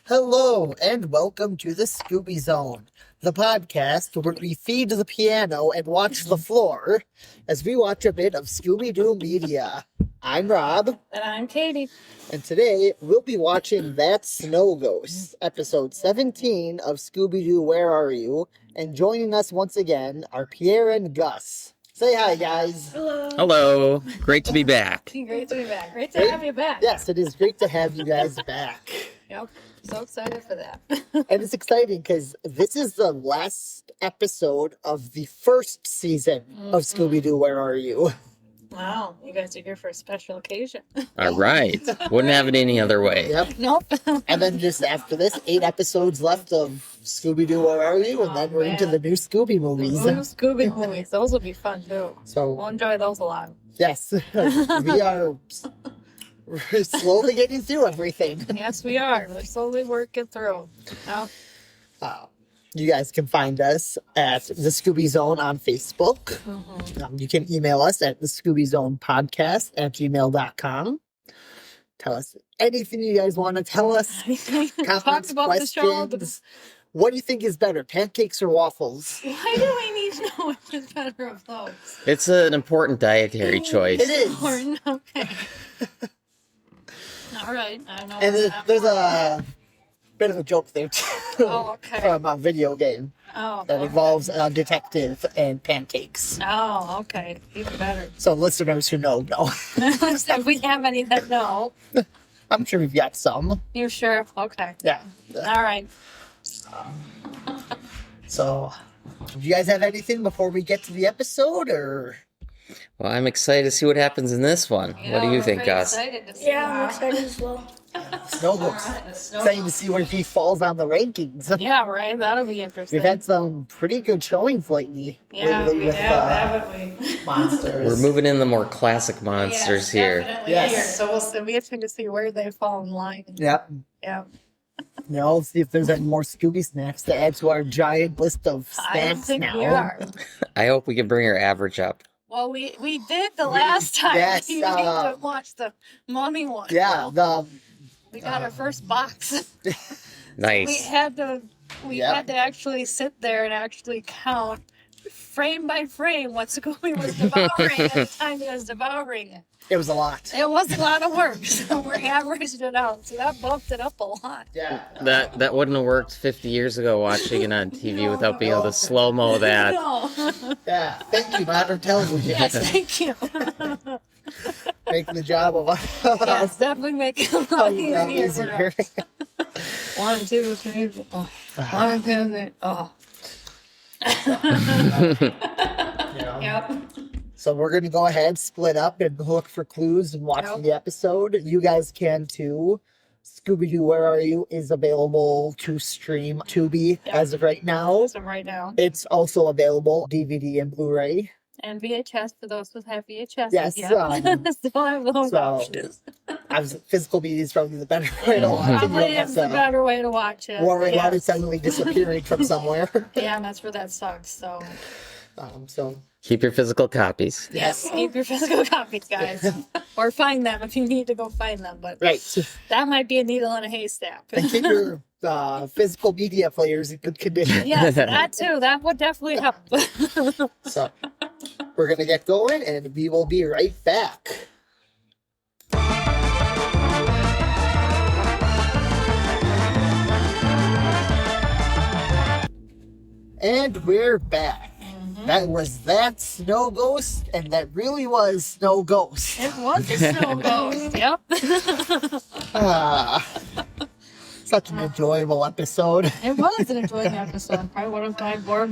Hello, and welcome to the Scooby Zone, the podcast where we feed the piano and watch the floor as we watch a bit of Scooby-Doo media. I'm Rob. And I'm Katie. And today we'll be watching That Snow Ghost, episode 17 of Scooby-Doo Where Are You? And joining us once again are Pierre and Gus. Say hi, guys. Hello. Hello. Great to be back. Great to be back. Great to have you back. Yes, it is great to have you guys back. Yep. So excited for that. And it's exciting because this is the last episode of the first season of Scooby-Doo Where Are You? Wow. You guys are here for a special occasion. All right. Wouldn't have it any other way. Yep. Nope. And then just after this, 8 episodes left of Scooby-Doo Where Are You? And then we're into the new Scooby movies. New Scooby movies. Those will be fun too. So We'll enjoy those a lot. yes, we're slowly getting through everything. Yes, we are. We're slowly working through. Oh, You guys can find us at the Scooby Zone on Facebook. You can email us at the Scooby Zone podcast at gmail.com. Tell us anything you guys want to tell us. talk Comments, about the show. questions. What do you think is better, pancakes or waffles? Why do we need to know which is better of those? It's an important dietary choice. It is. Important? Okay. All right. I know. And there's a bit of a joke there, too. Oh, okay. From a video game Oh, that okay. involves a detective and pancakes. Oh, okay. Even better. So listeners who know. If we have any that know. I'm sure we've got some. You sure? Okay. Yeah. All right. So, do you guys have anything before we get to the episode, or? Well, I'm excited to see what happens in this one. What do you think, Gus? Yeah, I'm excited as well. Snow Ghost. Excited to see where he falls on the rankings. Yeah, right. That'll be interesting. We've had some pretty good showings lately. Yeah, lately we with, have, haven't we? monsters. We're moving in the more classic monsters here. Definitely Yes. here. So we'll see. We have to see where they fall in line. Yep. Yeah. Now, see if there's any more Scooby snacks to add to our giant list of I don't snacks think now. we are. I hope we can bring our average up. Well, we did the last time. Yes, You need to watch the mummy one. Yeah, We got our first box. We Nice. had to Yep. had to actually sit there and actually count frame by frame what Scooby was devouring at the time he was devouring it. it was a lot. It was a lot of work, so we're averaging it out. So that bumped it up a lot. Yeah. That wouldn't have worked 50 years ago watching it on TV without being able to slow-mo that. No. Yeah. Thank you, modern television. Yes, thank you. Making the job of Yes, definitely make it a lot easier. easier. 1, 2, 3, 4. 1, 2, 3. Oh. Yeah. Yep. So we're going to go ahead, split up, and look for clues and watch Yep. the episode. You guys can too. Scooby-Doo Where Are You is available to stream Tubi Yep. as of right now. So right now. It's also available DVD and Blu-ray. And VHS for those who have VHS. Yes, Yep. so I have those so- options. Physical media is probably the better way to watch it. Probably You don't is the have to better way to watch it. worry about Yeah. it suddenly disappearing from somewhere. Yeah, that's where that sucks. So, So Keep your physical copies. yes, keep your physical copies, guys. Or find them if you need to go find them. But right, that might be a needle in a haystack. and keep your physical media players in good condition. Yes, that too. That would definitely help. So we're gonna get going, and we will be right back. And we're back. That was That Snow Ghost, and that really was Snow Ghost. It was a snow ghost. Yep. Ah, such an enjoyable episode. It was an enjoyable episode. Probably one of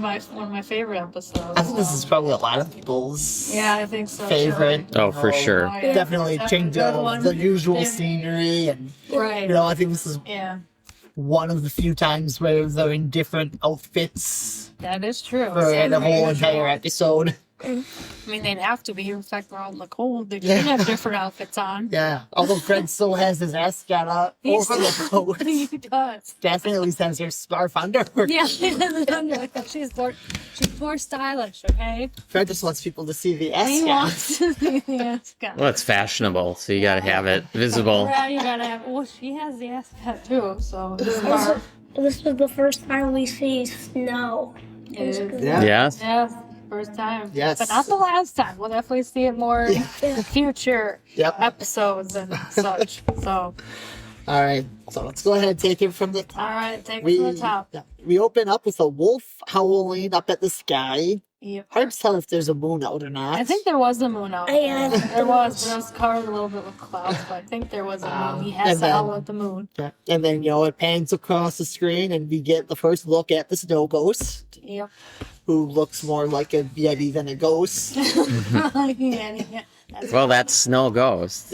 my favorite episodes. I think this is probably a lot of people's Yeah, I think so. favorite. Oh, for sure. Oh, yeah. Definitely change Good of one. the usual Yeah. scenery, and Right. I think this is Yeah, one of the few times where they're in different outfits that is true. for the whole entire episode. I mean, they'd have to be. In fact, they're out in the cold. They Yeah. should have different outfits on. Yeah. Although Fred still has his ascot up He's- over the coat. He does. Daphne at least has her scarf under. Yeah, she's more stylish, okay? Fred just wants people to see the He ascot. wants to see the ascot. Well, it's fashionable, so you gotta have it visible. Yeah, you gotta have. Well, she has the ascot too, so it's This was the first time we see snow. Yeah. Yes. Yeah, first time. Yes. But not the last time. We'll definitely see it more in future Yep. episodes and such. So, All right. So let's go ahead and take it from the top. all right, take it from the top. We open up with a wolf howling up at the sky. Yep. Hard to tell if there's a moon out or not. I think there was a moon out. Yeah. There was, but it was covered a little bit with clouds. But I think there was a moon. He has and to howl then- at the moon. Yeah. And then, it pans across the screen and we get the first look at the snow ghost, Yep. who looks more like a Yeti than a ghost. Yeah. That's Well, that's Snow Ghost.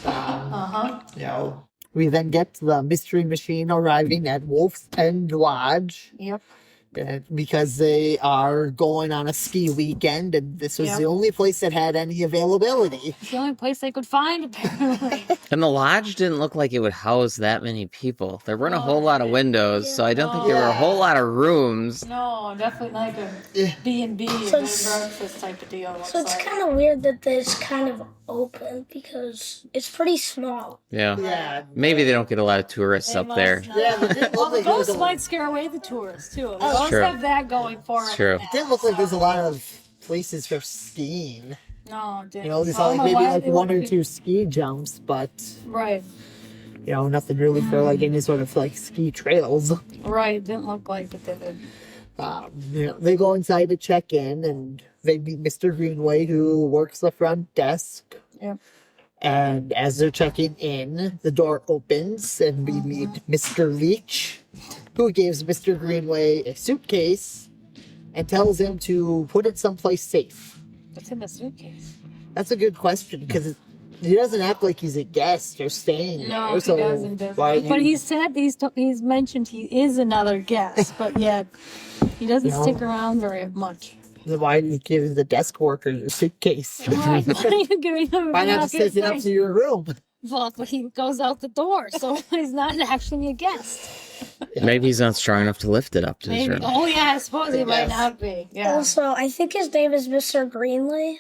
uh-huh. We then get the mystery machine arriving at Wolf's End Lodge. Yep. Because they are going on a ski weekend, and this was Yep. the only place that had any availability. It's the only place they could find, apparently. And the lodge didn't look like it would house that many people. There weren't a whole lot of windows, so I don't think there were a whole lot of rooms. No, definitely like a Yeah. B&B, a bed So and it's- breakfast type of deal. So it's like. kind of weird that it's kind of open because it's pretty small. Yeah. Yeah. Maybe they don't get a lot of tourists They up there. must not. Yeah, but it didn't Well, look the like there was ghosts a- might scare away the tourists, too. The Oh, ghosts true. have that going for It's it. true. It didn't look like there's a lot of places for skiing. No, it didn't. They I saw don't like know maybe why like they one or wouldn't be- two ski jumps, but Right, nothing really for like any sort of like ski trails. right. Didn't look like it did. They go inside to check in, and they meet Mr. Greenway, who works the front desk. Yep. And as they're checking in, the door opens, and we meet Mr. Leach, who gives Mr. Greenway a suitcase and tells him to put it someplace safe. What's in the suitcase? That's a good question, because he doesn't act like he's a guest or staying No, there. he So doesn't. why But he said he's mentioned he is another guest, but yet he doesn't No. stick around very much. then why do you give the desk worker a suitcase? Right? Why are you giving him? Why not just take it up to your room? Well, but he goes out the door, so he's not actually a guest. Maybe he's not strong enough to lift it up to his Maybe. room. Oh yeah, I suppose he might Yes. not be. Yeah. Also, I think his name is Mr. Greenley.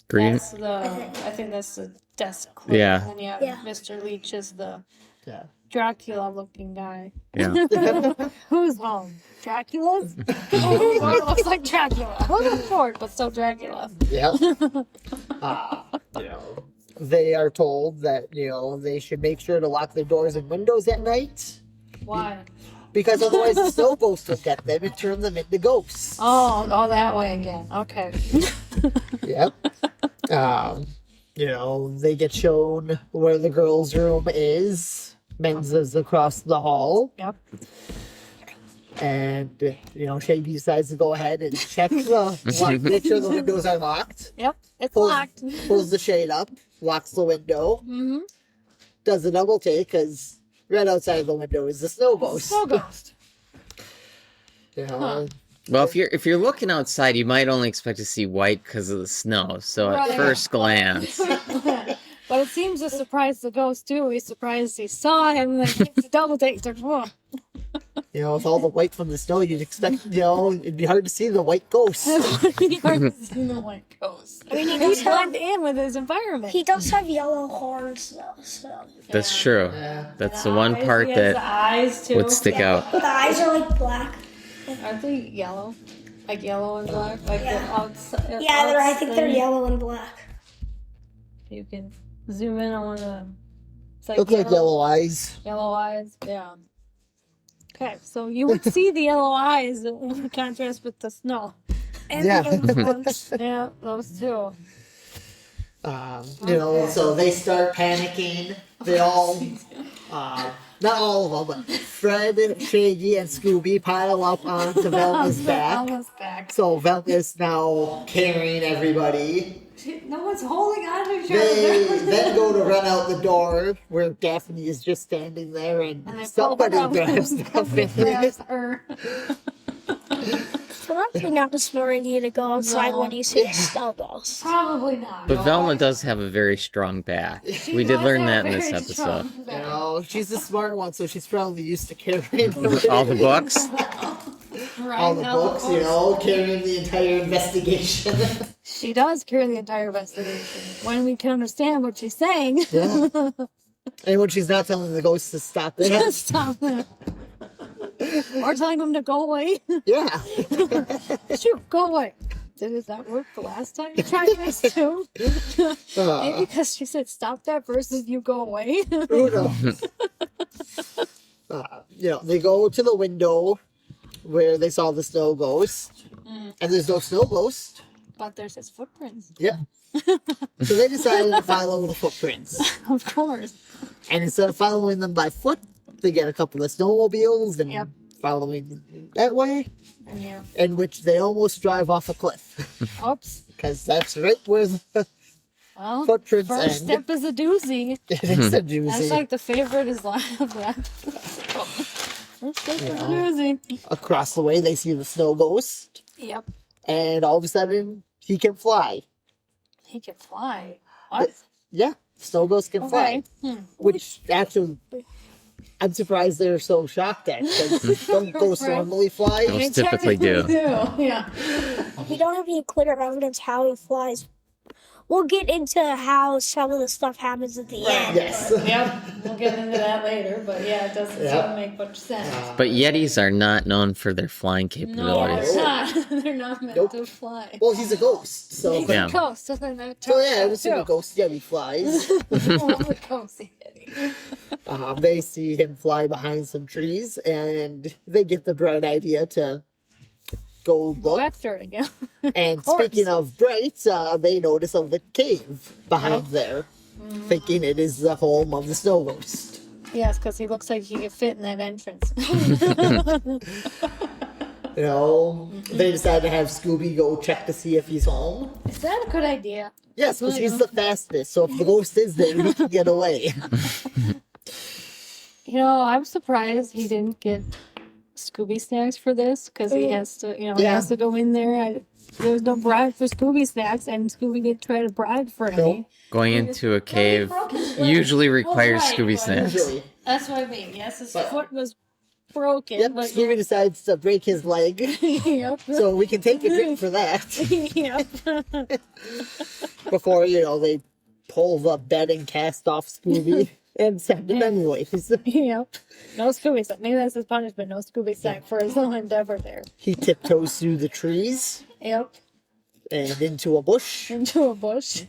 Green. That's I think that's the desk clerk. Yeah. And Yeah. Mr. Leach is the Yeah. Dracula-looking guy. Yeah. Who's home? Dracula's? Oh, well, it looks like Dracula. A little short, but still Dracula. Yeah. They are told that, they should make sure to lock their doors and windows at night, Why? because otherwise the snow ghost will get them and turn them into ghosts. Oh, that way again. Okay. Yep. They get shown where the girls' room is. Men's is across the hall. Yep. And, Shaggy decides to go ahead and check make sure the windows are locked. Yep. It's Pulls- locked. Pulls the shade up, locks the window, Mm-hmm. does a double take because right outside the window is the snow ghost. Snow ghost. Huh. Well, if you're looking outside, you might only expect to see white because of the snow. So at Right. first glance, But it seems to surprise the ghost too. He's surprised he saw him and then takes a double take. He's like, whoa. With all the white from the snow, you'd expect, it'd be hard to see the white ghost. He hardly seen the white ghost. I mean, he does blend in with his environment. He does have yellow horns, though, so. that's true. Yeah. That's the one part He has the that eyes too. would stick out. But the eyes are like black. Aren't they yellow? Like yellow and black? Like Yeah. the outside. Yeah, I think they're yellow and black. You can zoom in on one of them. It's like Look like yellow eyes. Yellow eyes, yeah. Okay, so you would see the yellow eyes in contrast with the snow. And Yeah. the yellow ones. Yeah, those two. So they start panicking. They all, not all of them, but Fred, Shaggy, and Scooby pile up onto Velma's back. Almost back. So Velma's now carrying everybody. No one's holding on to each They other. then go to run out the door where Daphne is just standing there and And they somebody pull her out. grabs Daphne. Grabs her. probably not a smart idea to go outside when you see a snow ghost. Probably not. But Velma does have a very strong back. We did learn that in this episode. She's a smart one, so she's probably used to carrying All the books. all the books, carrying the entire investigation. She does carry the entire investigation. When we can understand what she's saying. Yeah. And when she's not telling the ghosts to stop it. Stop it. Or telling them to go away. Yeah. Shoot, go away. Did that work the last time you tried this too? Maybe because she said stop that versus you go away. Who knows? They go to the window where they saw the snow ghost, and there's no snow ghost. But there's his footprints. Yeah. So they decided to follow the footprints. Of course. And instead of following them by foot, they get a couple of snowmobiles and following that way, in which they almost drive off a cliff. Oops. Because that's right where the Well, footprints first end. step is a doozy. It is a doozy. That's like the favorite is live of that. First step is a doozy. Across the way, they see the snow ghost, Yep. and all of a sudden, he can fly. He can fly. What? Yeah, snow ghosts can fly. Okay. Which actually, I'm surprised they're so shocked at, because don't ghosts Right. normally fly? Most typically do. Yeah. We don't have any clear evidence how he flies. We'll get into how some of the stuff happens at the end. Yes. Yep. We'll get into that later, but yeah, it doesn't seem to make much sense. But Yetis are not known for their flying No, capabilities. they're not. They're not meant Nope. to fly. Well, he's a ghost, so... He's Yeah. a ghost, so then that So yeah, I would too. assume a ghost Yeti flies. A ghost. They see him fly behind some trees, and they get the bright idea to go Go look. after it again. And course. speaking of bright, they notice a lit cave behind there, thinking it is the home of the snow ghost. Yes, because he looks like he could fit in that entrance. They decide to have Scooby go check to see if he's home. Is that a good idea? Yes, because he's the fastest, so if the ghost is there, he can get away. I'm surprised he didn't get Scooby snacks for this because he has to, he has to go in there. There was no bribe for Scooby snacks, and Scooby didn't try to bribe for any. Nope. Going into a cave usually requires Scooby snacks. Usually. That's what I mean. Yes, his foot was broken. Yep, but Scooby decides to break his leg, yep. so we can take a drink for that. Yep. Before, they pull the bed and cast off Scooby and send him anyways. Yep. No Scooby snack. Maybe that's his punishment. No Scooby snack for his little endeavor there. He tiptoes through the trees Yep. and into a bush, Into a bush.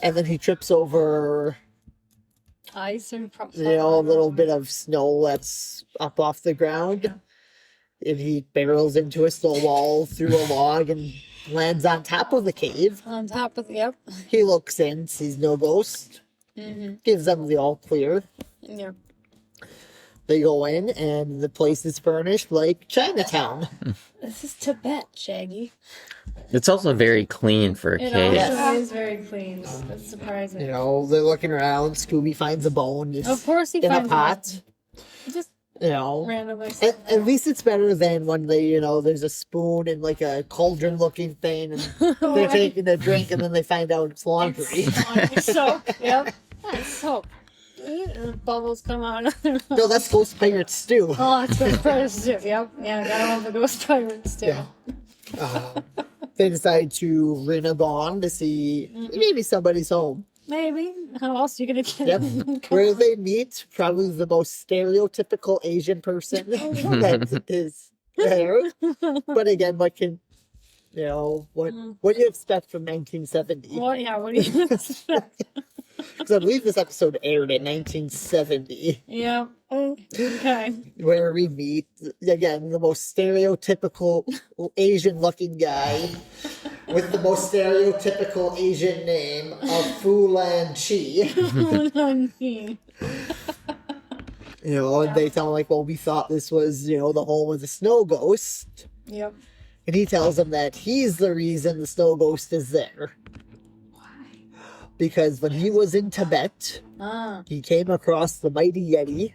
and then he trips over, Ice and a little bit of snow that's up off the ground. And he barrels into a snow wall through a log and lands on top of the cave. on top of the, yep. He looks in, sees no ghost, gives them the all clear. Yep. They go in, and the place is furnished like Chinatown. This is Tibet, Shaggy. It's also very clean for a It cave. also is very clean. That's surprising. They're looking around. Scooby finds a bone just Of course he in a finds pot. He just You know, randomly. at least it's better than when they, there's a spoon and like a cauldron looking thing, and they're taking a drink, and then they find out it's laundry. Soap. Yep. That's soap. Bubbles come out. No, that's Ghost Pirates too. Oh, it's Ghost Pirates too. Yep. Yeah, gotta love the Ghost Pirates too. Yeah. They decide to ring a gong to see maybe somebody's home. Maybe. How else are you gonna get Yep. them? Where they meet, probably the most stereotypical Asian person that is there. But again, what can, what do you expect from 1970? What? Yeah. What do you expect? Because I believe this episode aired in 1970, Yeah. Okay. where we meet, again, the most stereotypical Asian-looking guy with the most stereotypical Asian name of Fu Lan Chi. And they tell him, like, well, we thought this was, the home of the snow ghost. Yep. And he tells them that he's the reason the snow ghost is there. Because when he was in Tibet, he came across the mighty Yeti.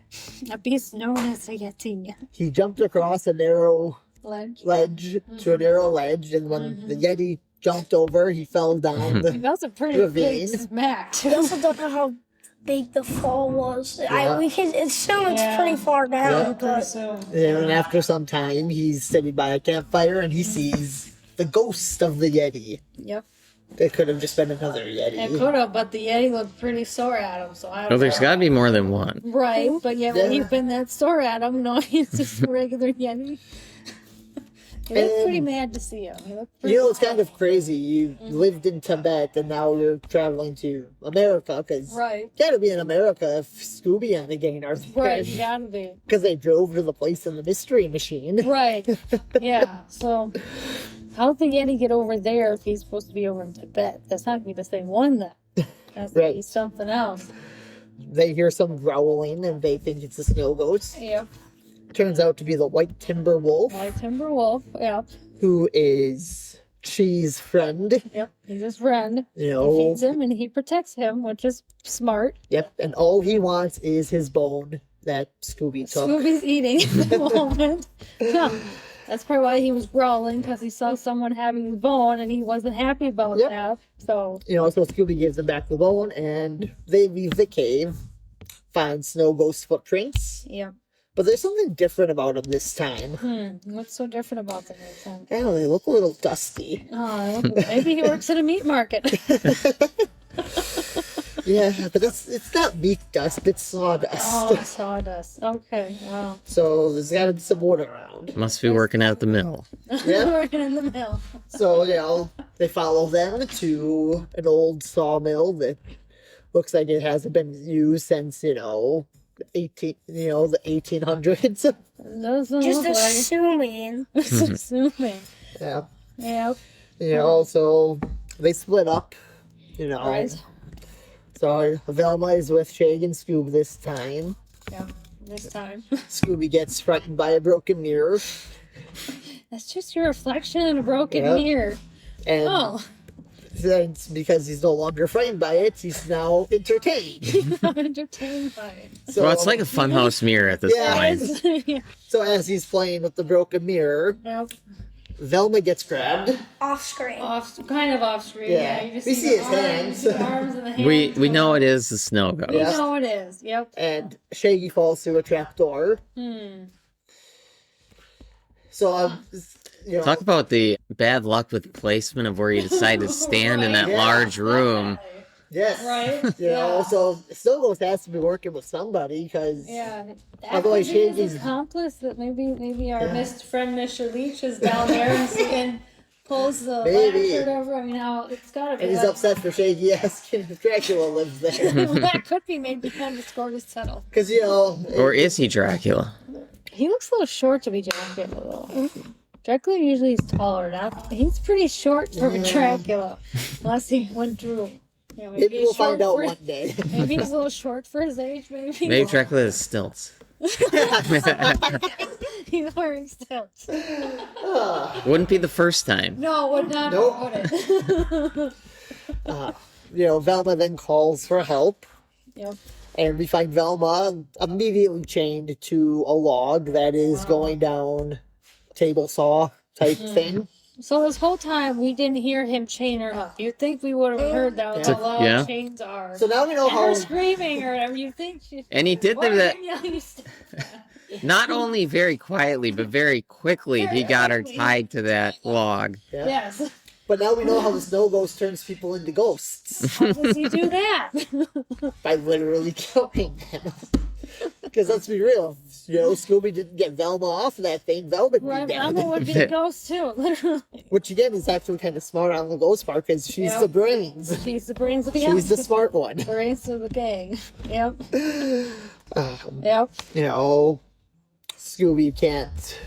A beast known as a Yeti. He jumped across a narrow ledge to a narrow ledge, and when the Yeti jumped over, he fell down the That was a pretty ravine. big smack. We also don't know how big the fall was. Yeah. We can assume it's Yeah. pretty far down, Yeah. but And after some time, he's sitting by a campfire and he sees the ghost of the Yeti. Yep. It could have just been another Yeti. It could have, but the Yeti looked pretty sore at him, so I don't Well, there's know. got to be more than one. Right, but yeah, when Yeah. you've been that sore at him, no, he's just a regular Yeti. He looked pretty mad to see him. He looked pretty You know, it's kind of crazy. You lived in Tibet and now you're traveling to America because Right. gotta be in America if Scooby and the gang are there. Right, gotta be. Because they drove to the place in the mystery machine. Right. Yeah. So how'd the Yeti get over there if he's supposed to be over in Tibet? That's not gonna be the same one then. That's gonna be Right. something else. They hear some growling and they think it's a snow ghost. Yep. Turns out to be the white timber wolf, White timber wolf. Yep. who is She's friend. Yep. He's his friend. You He know, feeds him and he protects him, which is smart. yep. And all he wants is his bone that Scooby took. Scooby's eating at the moment. Yeah. That's probably why he was growling, because he saw someone having the bone and he wasn't happy about Yep. that. So, You know, so Scooby gives him back the bone and they leave the cave, find snow ghost footprints. yeah. But there's something different about them this time. What's so different about them this time? I don't know, they look a little dusty. Oh, maybe he works at a meat market. Yeah, but it's not meat dust, it's sawdust. Oh, sawdust. Okay, wow. So there's gotta be some wood around. Must be working at the mill. Yeah. Working in the mill. So, you know, they follow them to an old sawmill that looks like it hasn't been used since, the 1800s. Doesn't just look like assuming. assuming. Yeah. Yep. So they split up, Right. So Velma is with Shag and Scoob this time. Yeah. This time. Scooby gets frightened by a broken mirror. That's just your reflection in a broken Yeah. mirror. And Oh. it's because he's no longer frightened by it, he's now entertained. I'm entertained by it. So, Well, it's like a funhouse mirror at this Yeah. point. Yeah. so as he's playing with the broken mirror, Yep. Velma gets grabbed. Off screen. Kind of off screen. Yeah. You just We see the his arms, hands. the arms and the hands. We know it is the snow ghost. We Yeah. know it is. Yep. And Shaggy falls through a trapdoor. So, Talk about the bad luck with placement of where you decide to stand in that Yeah. large room. yes. Right? So Snow Ghost has to be working with somebody because Yeah. That Otherwise, could be his Shady's- accomplice that maybe our Yeah. friend Mr. Leach is down there and pulls the Maybe. latch or whatever. I mean, it's gotta be. and he's like- upset for Shaggy asking if Dracula lives there. that could be maybe when the score is settled. Because, Or is he Dracula? He looks a little short to be Dracula, though. Dracula usually is taller. He's pretty short for a Dracula, unless he went through. maybe he's we'll find short out for- one day. Maybe he's a little short for his age. Maybe. Maybe Dracula has stilts. He's wearing stilts. Wouldn't be the first time. No, would not. Nope. Would it? Velma then calls for help. Yep. And we find Velma immediately chained to a log that is going down table saw type thing. So this whole time we didn't hear him chain her up. You'd think we would have heard that Yeah. how loud Yeah. chains are. So now we know And how. her screaming or whatever. You think she? And he did Why that are you yelling? not only very quietly, but very quickly. He got her tied to that log. Yeah. Yes. But now we know how the Snow Ghost turns people into ghosts How does he do that? by literally killing them. Because let's be real, Scooby didn't get Velma off that thing. Velma would Right, be dead. Velma would be the ghost too, literally. Which again is actually kind of smart on the ghost part because she's Yep. the brains. She's the brains of the She's the smart one. brains of the gang. Yep. Um, Yep. Scooby can't.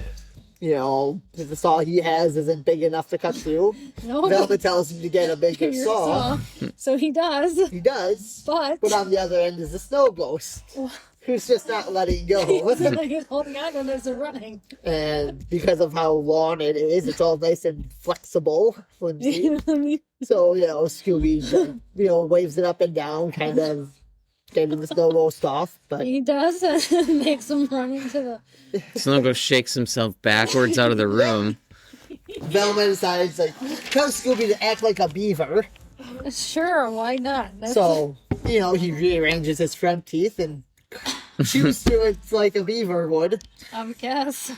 The saw he has isn't big enough to cut through. No. Velma tells him to get a bigger Your saw. So he does, He does. but But on the other end is the Snow Ghost, who's just not letting go. he's holding on to it as they're running. And because of how long it is, it's all nice and flexible, flimsy. So, Scooby, waves it up and down, kind of getting the snow ghost off, but He does. And makes him run into the. Snogo shakes himself backwards out of the room. Velma decides, like, tell Scooby to act like a beaver. Sure, why not? So, he rearranges his front teeth and chews through it like a beaver would. I guess.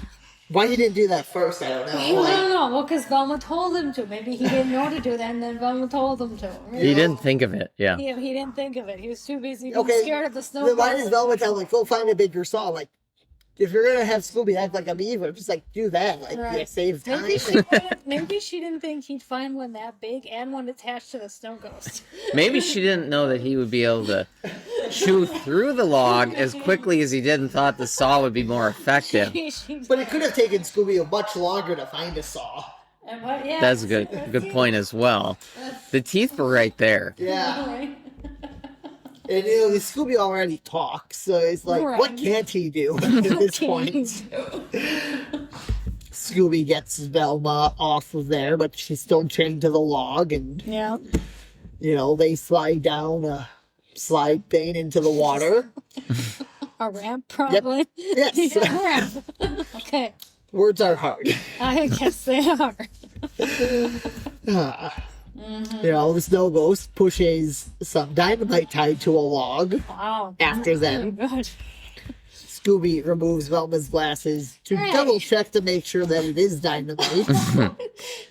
Why he didn't do that first, I don't know. I don't know. Well, because Velma told him to. Maybe he didn't know to do that, and then Velma told him to. He didn't think of it. Yeah. He didn't think of it. He was too busy being Okay, scared of the snow. then why does Velma tell him, like, go find a bigger saw? Like, if you're going to have Scooby act like a beaver, just, like, do that. Like, Right. yeah, save time. Maybe she didn't think he'd find one that big and one attached to the snow ghost. Maybe she didn't know that he would be able to chew through the log as quickly as he did and thought the saw would be more effective. But it could have taken Scooby much longer to find a saw. Yeah. That's a good point as well. The teeth were right there. Yeah. Right. And, Scooby already talks, so it's like, Right. what can't he do at this point? Scooby gets Velma off of there, but she's still chained to the log, and, Yeah. they slide down a slide thing into the water. A ramp, probably. Yes. Yeah, ramp. Okay. Words are hard. I guess they are. The snow ghost pushes some dynamite tied to a log. Wow. After them. Good. Scooby removes Velma's glasses to Hey. double check to make sure that it is dynamite. I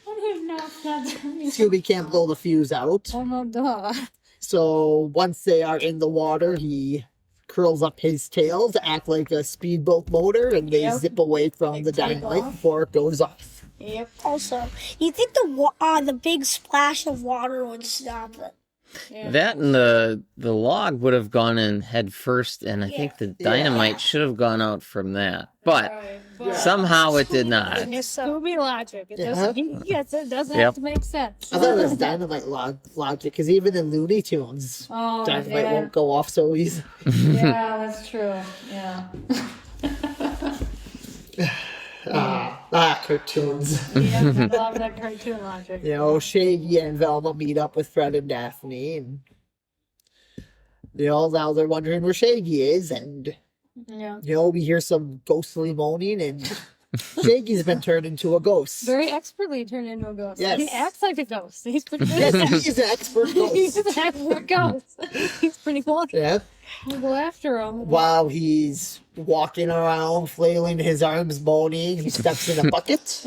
don't even know if that's. Scooby can't blow the fuse out. Oh, no, duh. So once they are in the water, he curls up his tail to act like a speedboat motor, and they Yep. zip away from They the take dynamite off. before it goes off. Yep. Also, you think the big splash of water would stop it? Yeah. That and the log would have gone in head first, and I think the dynamite should have gone out from that. But Right, but- somehow it did not. It's Scooby logic. It Yeah. doesn't. It doesn't Yep. have to make sense. I thought it was dynamite logic, because even in Looney Tunes, Oh, dynamite yeah. won't go off so easy. Yeah, that's true. Yeah. Cartoons. Yeah, I love that cartoon logic. Shaggy and Velma meet up with Fred and Daphne, and now they're wondering where Shaggy is, and Yeah. we hear some ghostly moaning, and Shaggy's been turned into a ghost. Very expertly turned into a ghost. Yes. He acts like a ghost. He's pretty good. Yes, at that. he's an expert He's ghost. an expert ghost. He's pretty cool. Yeah. We'll go after him. While he's walking around, flailing his arms, moaning, he steps in a bucket,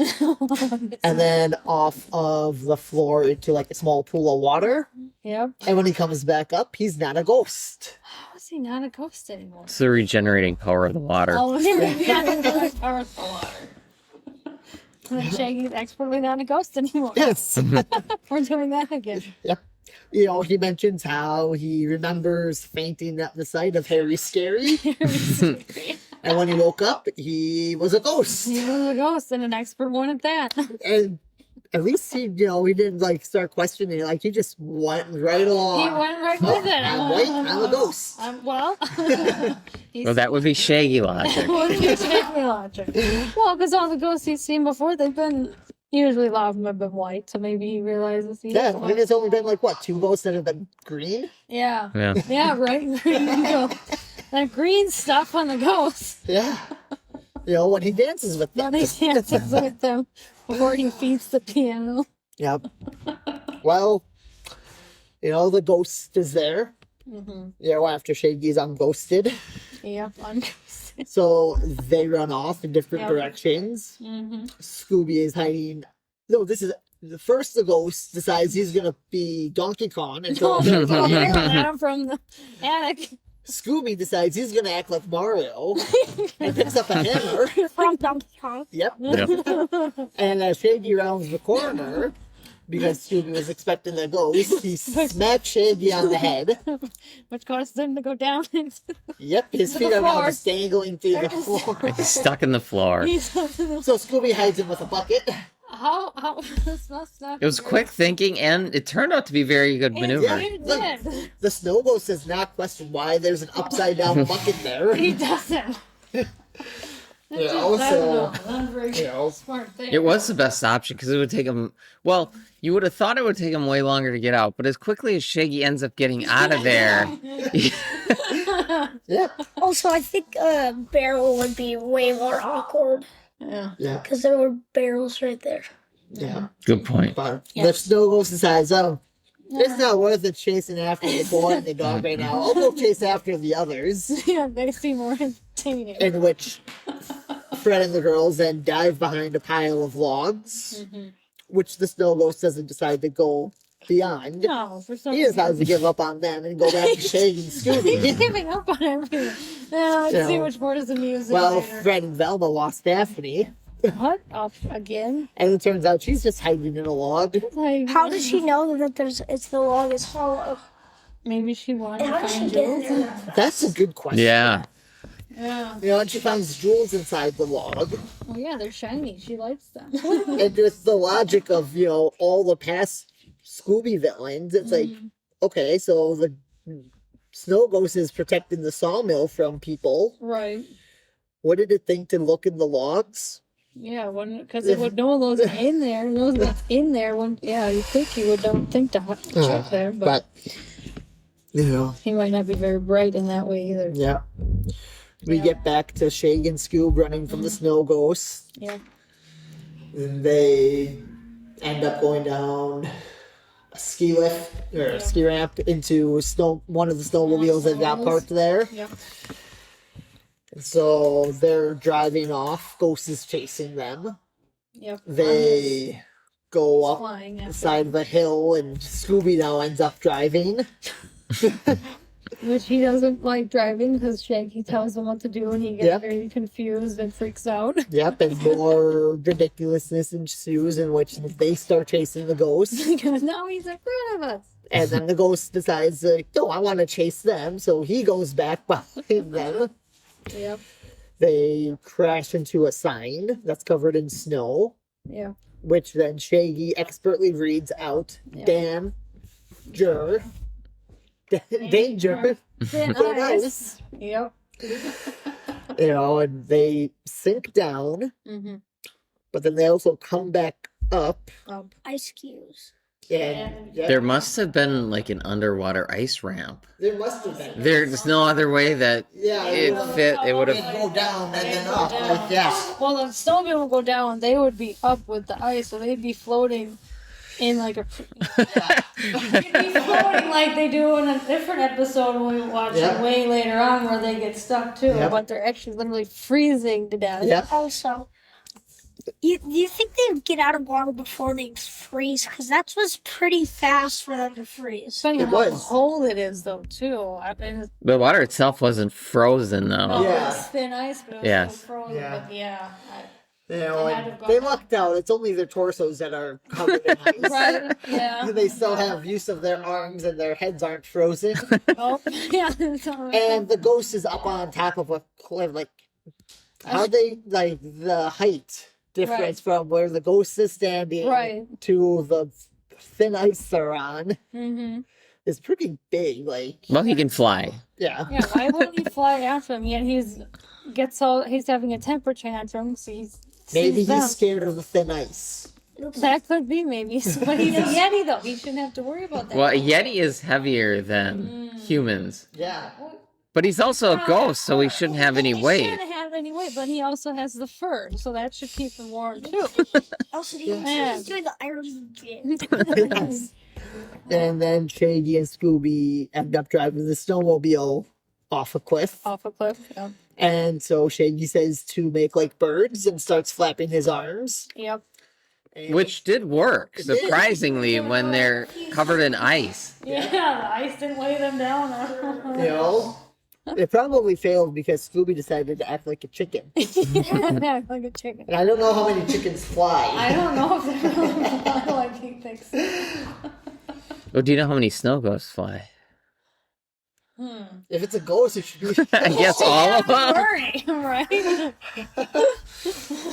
and then off of the floor into like a small pool of water. Yep. And when he comes back up, he's not a ghost. How is he not a ghost anymore? It's the regenerating power of the water. Oh, yeah. Powerful water. And Shaggy's expertly not a ghost anymore. Yes. We're doing that again. Yep. He mentions how he remembers fainting at the sight of Harry Scary. And when he woke up, he was a ghost. He was a ghost and an expert one at that. And at least he didn't like start questioning. Like he just went right along. He went right with it. I'm white, I'm a ghost. Well, Well, that would be Shaggy logic. Well, because all the ghosts he's seen before, they've been usually a lot of them have been white, so maybe he realizes he's Yeah, I white. think it's only been like what, 2 ghosts that have been green? Yeah. Yeah. Yeah, right. That green stuff on the ghosts. Yeah. When he dances with them. Then he dances with them before he feeds the piano. Yep. Well, the ghost is there. After Shaggy's unghosted. Yep, I'm ghosted. So they run off in different Yep. directions. Scooby is hiding. No, this is the first. The ghost decides he's gonna be Donkey Kong and throw a bear Yell bomb. at him from the attic. Scooby decides he's gonna act like Mario and picks up a hammer. From Donkey Kong. Yep. Yep. And as Shaggy rounds the corner, because Scooby was expecting the ghost, he smacks Shaggy on the head. Which caused him to go down into Yep, his To feet the are now floor. just dangling through the floor. He's stuck in the floor. So Scooby hides him with a bucket. how this must not It was quick thinking, and it turned out to be very good maneuver. It did. The snow ghost does not question why there's an upside down bucket there. He doesn't. Also, Not very smart thing. It was the best option because it would take him. Well, you would have thought it would take him way longer to get out, but as quickly as Shaggy ends up getting out of there, Yeah. Also, I think a barrel would be way more awkward Yeah. Yeah. because there were barrels right there. Yeah. Good point. But Yeah. the snow ghost decides, oh, it's not worth it chasing after the boy and the dog right now. I'll go chase after the others. Yeah, they seem more intimidating. In which Fred and the girls then dive behind a pile of logs, which the snow ghost doesn't decide to go beyond. No, for some He decides to give up on them and go back to Shaggy and He's Scooby. giving up on everything. Now, let's see Yeah. which part is amusing Well, later. Fred and Velma lost Daphne, What? Up again? and it turns out she's just hiding in a log. Like, How does she know that it's the log is hollow? maybe she wanted How to did she find get in Jules? there? That's a good question. Yeah. Yeah. You know, and she finds jewels inside the log. Oh, yeah, they're shiny. She likes them. And with the logic of, you know, all the past Scooby villains, it's like, okay, so the snow ghost is protecting the sawmill from people. Right. What did it think to look in the logs? Yeah, because it would know those are in there, knows what's in there. When you think you would don't think to check there, but You know, he might not be very bright in that way either. yeah. We get back to Shag and Scoob running from the snow ghost. Yeah. And they end up going down a ski lift or a ski ramp into one of the snowmobiles that got parked there. Yep. And so they're driving off. Ghost is chasing them. Yep. They go up Flying the after. side of a hill, and Scooby now ends up driving. Which he doesn't like driving because Shaggy tells him what to do and he gets Yep. very confused and freaks out. Yep, and more ridiculousness ensues in which they start chasing the ghost. Because now he's in front of us. And then the ghost decides, no, I want to chase them. So he goes back behind them. Yep. They crash into a sign that's covered in snow, Yeah. which then Shaggy expertly reads out, Yeah. Danger. Danger. Thin Thin ice. ice. Yep. You know, and they sink down, Mm-hmm. but then they also come back up. Ice cubes. And yeah, There must have been like an underwater ice ramp. there must have been. There's no other way that Yeah, it fit. It would It'd have. go down and then up. Like, yeah. Well, the snowmobile would go down, they would be up with the ice, so they'd be floating in like a. They'd be floating like they do in a different episode when we watch Yeah. it way later on where they get stuck too, Yep. but they're actually literally freezing to death. Yeah. Also, you think they'd get out of water before they freeze? Because that was pretty fast for them to freeze. Depending It on how was. cold it is, though, too. I mean, The water itself wasn't frozen though. no, Yeah. it's thin ice, but it was Yes. still frozen. Yeah. But yeah, You know, They had and to go they down. lucked out. It's only their torsos that are covered in ice. right, yeah. They still have use of their arms and their heads aren't frozen. Oh, yeah. It's all right. And the ghost is up on top of a cliff. Like, how they, like, the height difference from where the ghost is standing Right. to the thin ice they're on Mm-hmm. is pretty big. Like, Well, he can fly. yeah. Yeah, why wouldn't he fly after him? Yet he's having a temper tantrum, so he's Maybe sees them. he's scared of the thin ice. That could be maybe. But he's a Yeti though. He shouldn't have to worry about that. Well, a Yeti is heavier than humans, Yeah. but he's also a ghost, so he shouldn't have any He weight. shouldn't have any weight, but he also has the fur, so that should keep him warm too. Also, Yeah. he's doing the Iron Man. And then Shaggy and Scooby end up driving the snowmobile off a cliff. Off a cliff. Yeah. And so Shaggy says to make like birds and starts flapping his arms. Yep. And Which did work, It did. surprisingly, when they're covered in ice. Yeah, the ice didn't weigh them down. you know, it probably failed because Scooby decided to act like a chicken. Yeah, like a chicken. And I don't know how many chickens fly. I don't know if they're really fly like he thinks. Oh, do you know how many snow ghosts fly? If it's a ghost, it should be. I guess all of them. Worry, right?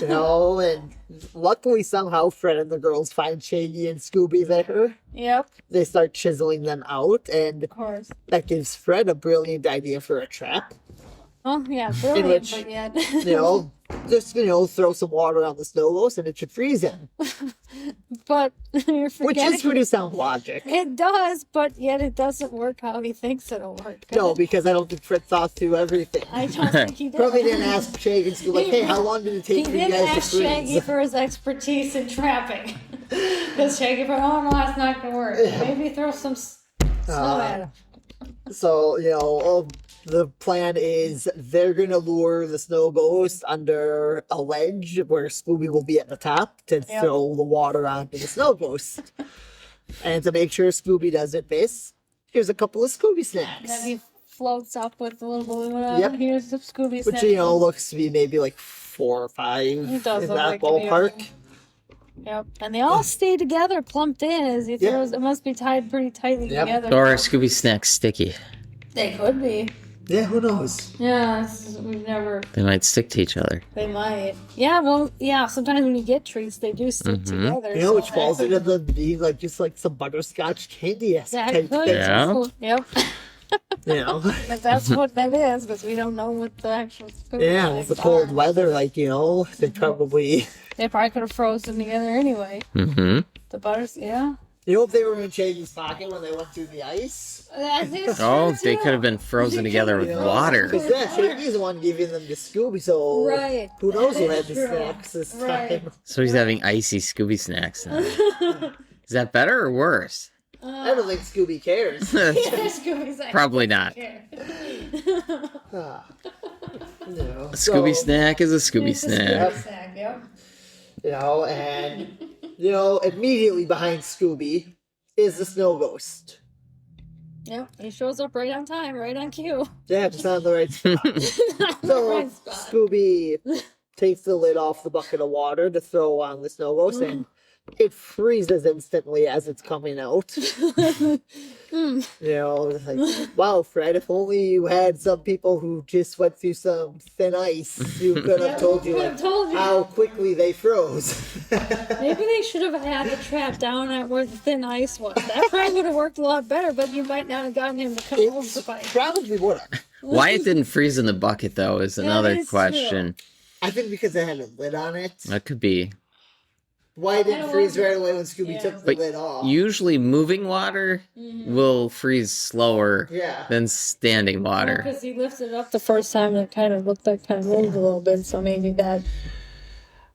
You know, and luckily somehow Fred and the girls find Shaggy and Scooby there. Yep, They start chiseling them out, and of course. that gives Fred a brilliant idea for a trap. Oh, yeah, brilliant, which- but yet. You know, just, throw some water on the snow ghost and it should freeze him. but you're Which forgetting. is pretty sound logic. It does, but yet it doesn't work how he thinks it'll work. No, because I don't think Fred thought through everything. I don't think he did. Probably didn't ask Shaggy and Scooby, like, hey, how long did it He take for you didn't guys ask to Shaggy freeze? for his expertise in trapping. Because Shaggy thought, oh no, that's not going to work. Maybe throw some snow at him. So, the plan is they're going to lure the snow ghost under a ledge where Scooby will be at the top to throw the water onto the snow ghost. And to make sure Scooby doesn't miss, here's a couple of Scooby snacks. Then he floats up with the little balloon on. Yep. Here's the Scooby Which, snack. looks to be maybe like 4 or 5 It does in look that like to be a ballpark. few. Yep. And they all stay together, plumped in as he Yep. throws. It must be tied pretty tightly Yep. together. Or are Scooby snacks sticky? They could be. Yeah, who knows? Yeah, we've never. They might stick to each other. They might. Yeah, well, yeah. Sometimes when you get treats, they do stick together. You know, which falls into the being like just like some butterscotch candy That type could. thing. Yeah. Yep. You know? But that's what that is, because we don't know what the actual. Scooby Yeah, snacks with the cold are. weather, like, they probably. They probably could have frozen together anyway. Mm-hmm. The butters, yeah. You know if they were in Shaggy's pocket when they went through the ice? That is Oh, true, they too. could have been frozen together with water. Because Shaggy's the one giving them to Scooby, so Right. who knows who That had is the true. snacks this Right. time. So he's having icy Scooby snacks now. Is that better or worse? I don't think Scooby cares. Scooby's like, Probably not. Ah. No. A Scooby So, snack is a Scooby It's a snack. Scooby snack, yep. And, immediately behind Scooby is the snow ghost. Yep, he shows up right on time, right on cue. Yeah, just on the right spot. The So right spot. Scooby takes the lid off the bucket of water to throw on the snow ghost, and it freezes instantly as it's coming out. It's like, wow, Fred, if only you had some people who just went through some thin ice, you could have told you Could like, have told you. how quickly they froze. Maybe they should have had the trap down at where the thin ice was. That probably would have worked a lot better, but you might not have gotten him to come over the It pipe. probably would have. Why it didn't freeze in the bucket, though, is another is question. I think because it had a lid on it. That could be. Why it didn't don't freeze know. right away when Scooby Yeah. took the But lid off? usually moving water will freeze slower Yeah. than standing water. Because he lifted it up the first time and it kind of looked like kind of moved a little bit, so maybe that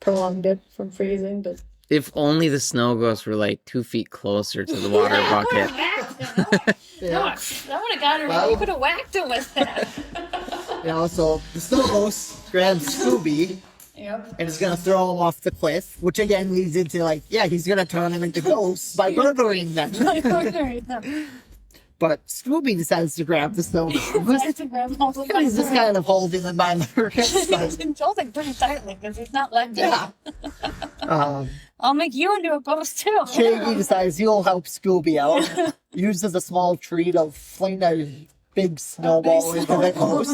prolonged it from freezing. But If only the snow ghosts were like 2 feet closer to the water bucket. Yeah. That would have got her. Well- You could have whacked him with that. So the snow ghost grabs Scooby Yep. and is gonna throw him off the cliff, which again leads into he's gonna turn him into ghosts by murdering them. But Scooby decides to grab the snow ghost. He's just kind of holding him by the wrist. He's holding pretty tightly because he's not letting Yeah. go. I'll make you into a ghost too. Shaggy decides he'll help Scooby out. Uses a small tree to fling a big snowball into the ghost,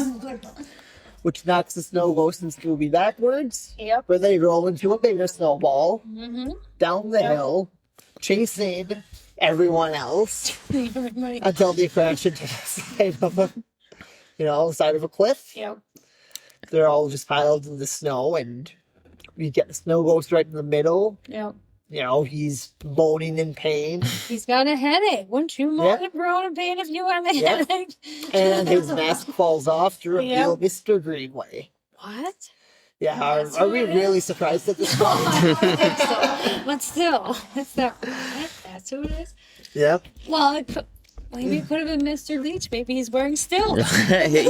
which knocks the snow ghost and Scooby backwards, Yep. where they roll into a bigger snowball Mm-hmm. down the hill, chasing everyone else Everybody. until they crash into the side of the side of a cliff. Yep. They're all just piled in the snow, and you get the snow ghost right in the middle. Yep. He's moaning in pain, He's got a headache. Wouldn't you moan and groan in pain if you had a Yeah. headache? and his mask falls off to reveal Yep. Mr. Greenway. What? Yeah, That's are who we it is? really surprised at this point? I don't think so. But still, that's who it is. Yep. Well, maybe it could have been Mr. Leach. Maybe he's wearing stilts.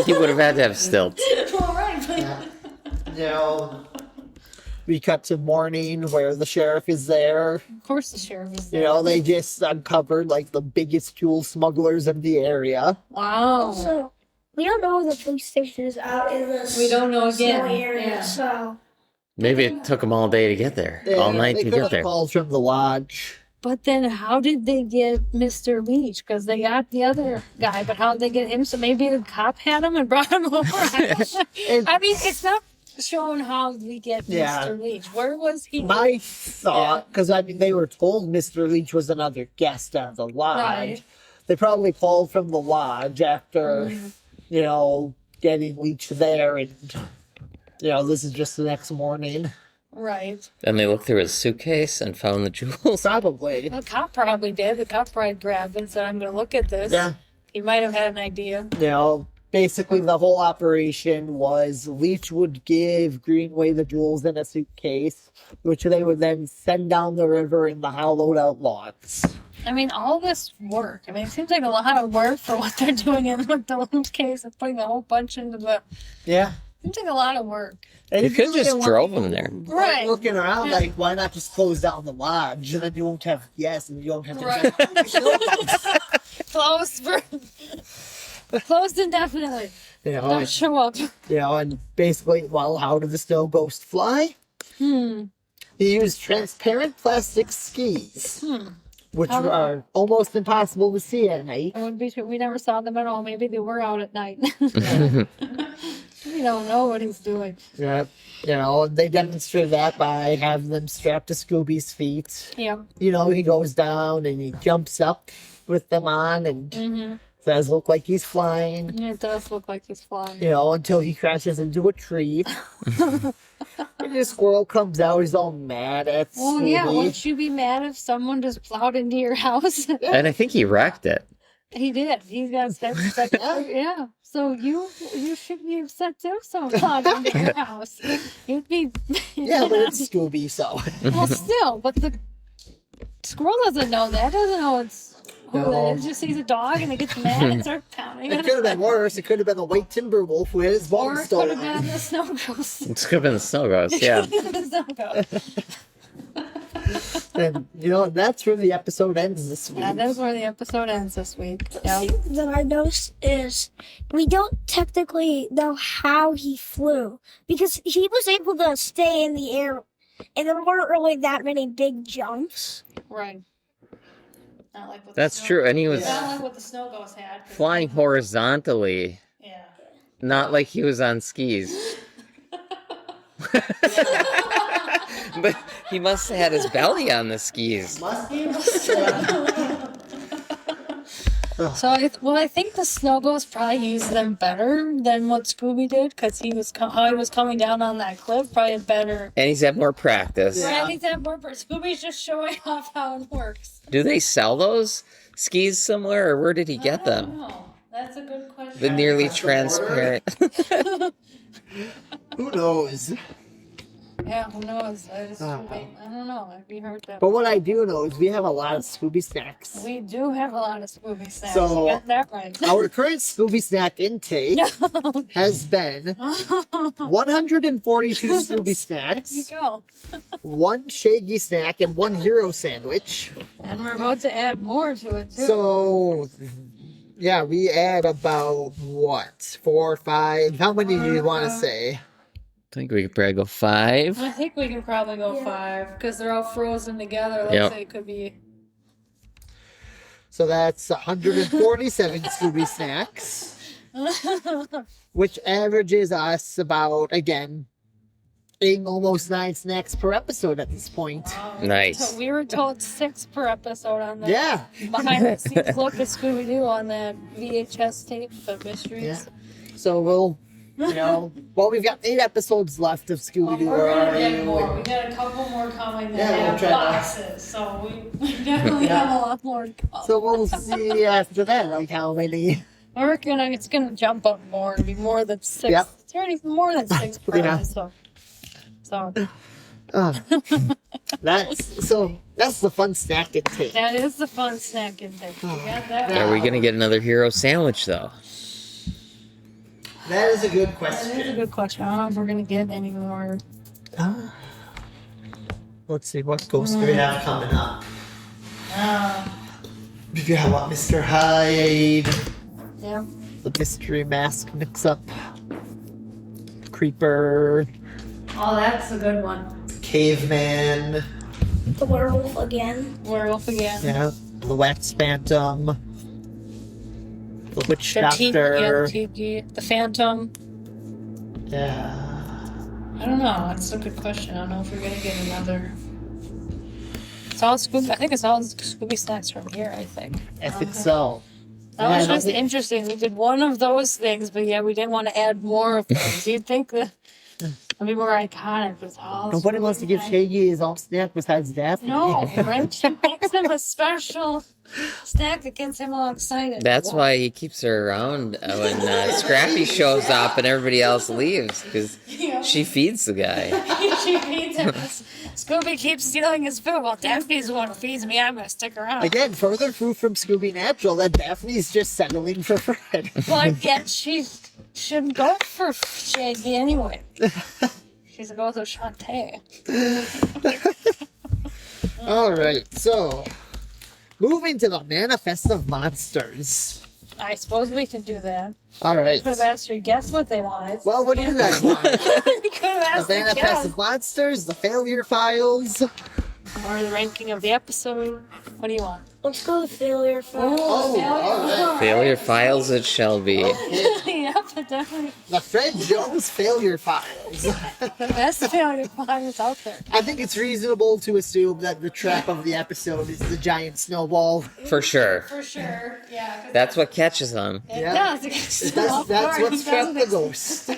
He would have had to have stilts. All right. We cut to morning where the sheriff is there. Of course, the sheriff is there. They just uncovered the biggest jewel smugglers of the area. Wow. So we don't know the police station is out in this We don't know again. snowy area. Yeah. So Maybe it took them all day to get there. All night they to could get have there. called from the lodge. But then how did they get Mr. Leach? Because they got the other guy, but how did they get him? So maybe the cop had him and brought him over. I mean, it's not showing how we get Yeah. Mr. Leach. Where was he? My thought, because they were told Mr. Leach was another guest at the lodge. Right. They probably called from the lodge after, getting Leach there, and this is just the next morning. Right. And they looked through his suitcase and found the jewels. Probably. The cop probably did. The cop probably grabbed it and said, I'm going to look at this. Yeah. He might have had an idea. You know, basically the whole operation was Leach would give Greenway the jewels in a suitcase, which they would then send down the river in the hollowed out lots. I mean, all this work. I mean, it seems like a lot of work for what they're doing in the balloon case and putting a whole bunch into the... Yeah. Seems like a lot of work. You could just drove them there. Right. Looking around, Yeah. like, why not just close down the lodge, and then you won't have and you don't have to. Right. Closed indefinitely. You know, Don't show up. you know, and basically, well, how did the snow ghost fly? He used transparent plastic skis, which How- are almost impossible to see at night. It would be, we never saw them at all. Maybe they were out at night. We don't know what he's doing. Yeah. You know, they demonstrate that by having them strapped to Scooby's feet. Yeah. You know, he goes down and he jumps up with them on and does look like he's flying. It does look like he's flying. You know, until he crashes into a tree. And the squirrel comes out, he's all mad at Oh, Scooby. yeah. Wouldn't you be mad if someone just plowed into your house? And I think he wrecked it. He did. He got that. Yeah. So you should be upset too. So plowed into your house. You'd be. Yeah, but it's Scooby, so. Well, still, but the squirrel doesn't know that. Doesn't know it's who No. that is. Just sees a dog and it gets mad and starts pounding. It could have been worse. It could have been the white timber wolf who had his Or bone it could stolen. have been the snow ghost. It could have been the snow ghost, yeah. The snow ghost. And, you know, that's where the episode ends this week. Yeah, that's where the episode ends this week. Yeah. thing that I noticed is we don't technically know how he flew because he was able to stay in the air and there weren't really that many big jumps. Right. Not like what That's the snow, true. And he was Not like what the snow ghost had. 'cause- flying horizontally, Yeah. not like he was on skis. But he must have had his belly on the skis. Must be. So, I think the snow ghost probably used them better than what Scooby did because how he was coming down on that cliff probably better. And he's had more practice. Yeah. Right, I think that more. Scooby's just showing off how it works. Do they sell those skis somewhere, or where did he get I them? don't know. That's a good question. The nearly transparent. Who knows? Yeah, who knows? I don't know. Have you heard that? But what I do know is we have a lot of Scooby snacks. We do have a lot of Scooby snacks. So- You got that right. Our current Scooby snack intake has been 142 Scooby You snacks, go. one Shaggy snack, and one Hero sandwich. And we're about to add more to it too. So, yeah, we add about what? 4 or 5? How many do you want to say? I think we could probably go 5. I think we can probably go 5 because they're all frozen together. Let's Yep. say it could be. So that's 147 Scooby snacks, which averages us about, again, 8, almost 9 snacks per episode at this point. Nice. So we were told 6 per episode on that. Yeah. Behind the scenes look at Scooby Doo on that VHS tape, the mysteries. Yeah. So we'll, you know, well, we've got 8 episodes left of Scooby Doo. We're gonna get more. We got a couple more coming that Yeah, we'll have try to- boxes, so we definitely have a lot more to come. So we'll see after that, like how many. It's gonna jump up more. It'll be more than 6. Yep. It's already more than 6 per Yeah. episode. So That's the fun snack intake. that is the fun snack intake. We got that. Are we going to get another hero sandwich, though? That is a good That is a question. good question. I don't know if we're gonna get any more. Let's see, what ghost do we have coming up? We have what, Mr. Hyde, Yeah. the mystery mask mix-up, Creeper, Oh, that's a good one. Caveman, The werewolf again. Werewolf again. yeah, the Wax Phantom, the Witch The Tiki, yeah, Doctor, the Tiki, the Phantom. yeah. I don't know. That's a good question. I don't know if we're gonna get another. It's all Scooby. I think it's all Scooby snacks from here. I think. I think so. That was Yeah, just interesting. We did one of those things, but yeah, we didn't want to add more of those. You'd think that I mean, more iconic with all. Nobody wants to give Shaggy his own snack besides Daphne. No, right? She makes him a special snack that gets him all excited. That's why he keeps her around when Scrappy shows up and everybody else leaves, because she feeds the guy. She feeds him. Scooby keeps stealing his food. Well, Daphne's the one who feeds me. I'm gonna stick around. Again, further proof from Scooby Natural that Daphne's just settling for Fred. But yet she shouldn't go for Shaggy anyway. She's a go with Shantae. All right, so moving to the Manifest of Monsters. I suppose we can do that. All right. Could have asked her guess what they wanted. Well, what do you guys want? We could have The asked her Manifest guess. of Monsters, the Failure Files. Or the ranking of the episode. What do you want? Let's go with failure first. Oh, all right. Failure files it shall be. Yep, definitely. The Fred Jones Failure Files. The best failure files out there. I think it's reasonable to assume that the trap of the episode is the giant snowball. For sure. For sure, yeah. That's what catches them. It Yeah. does. That's what's trapped the ghost.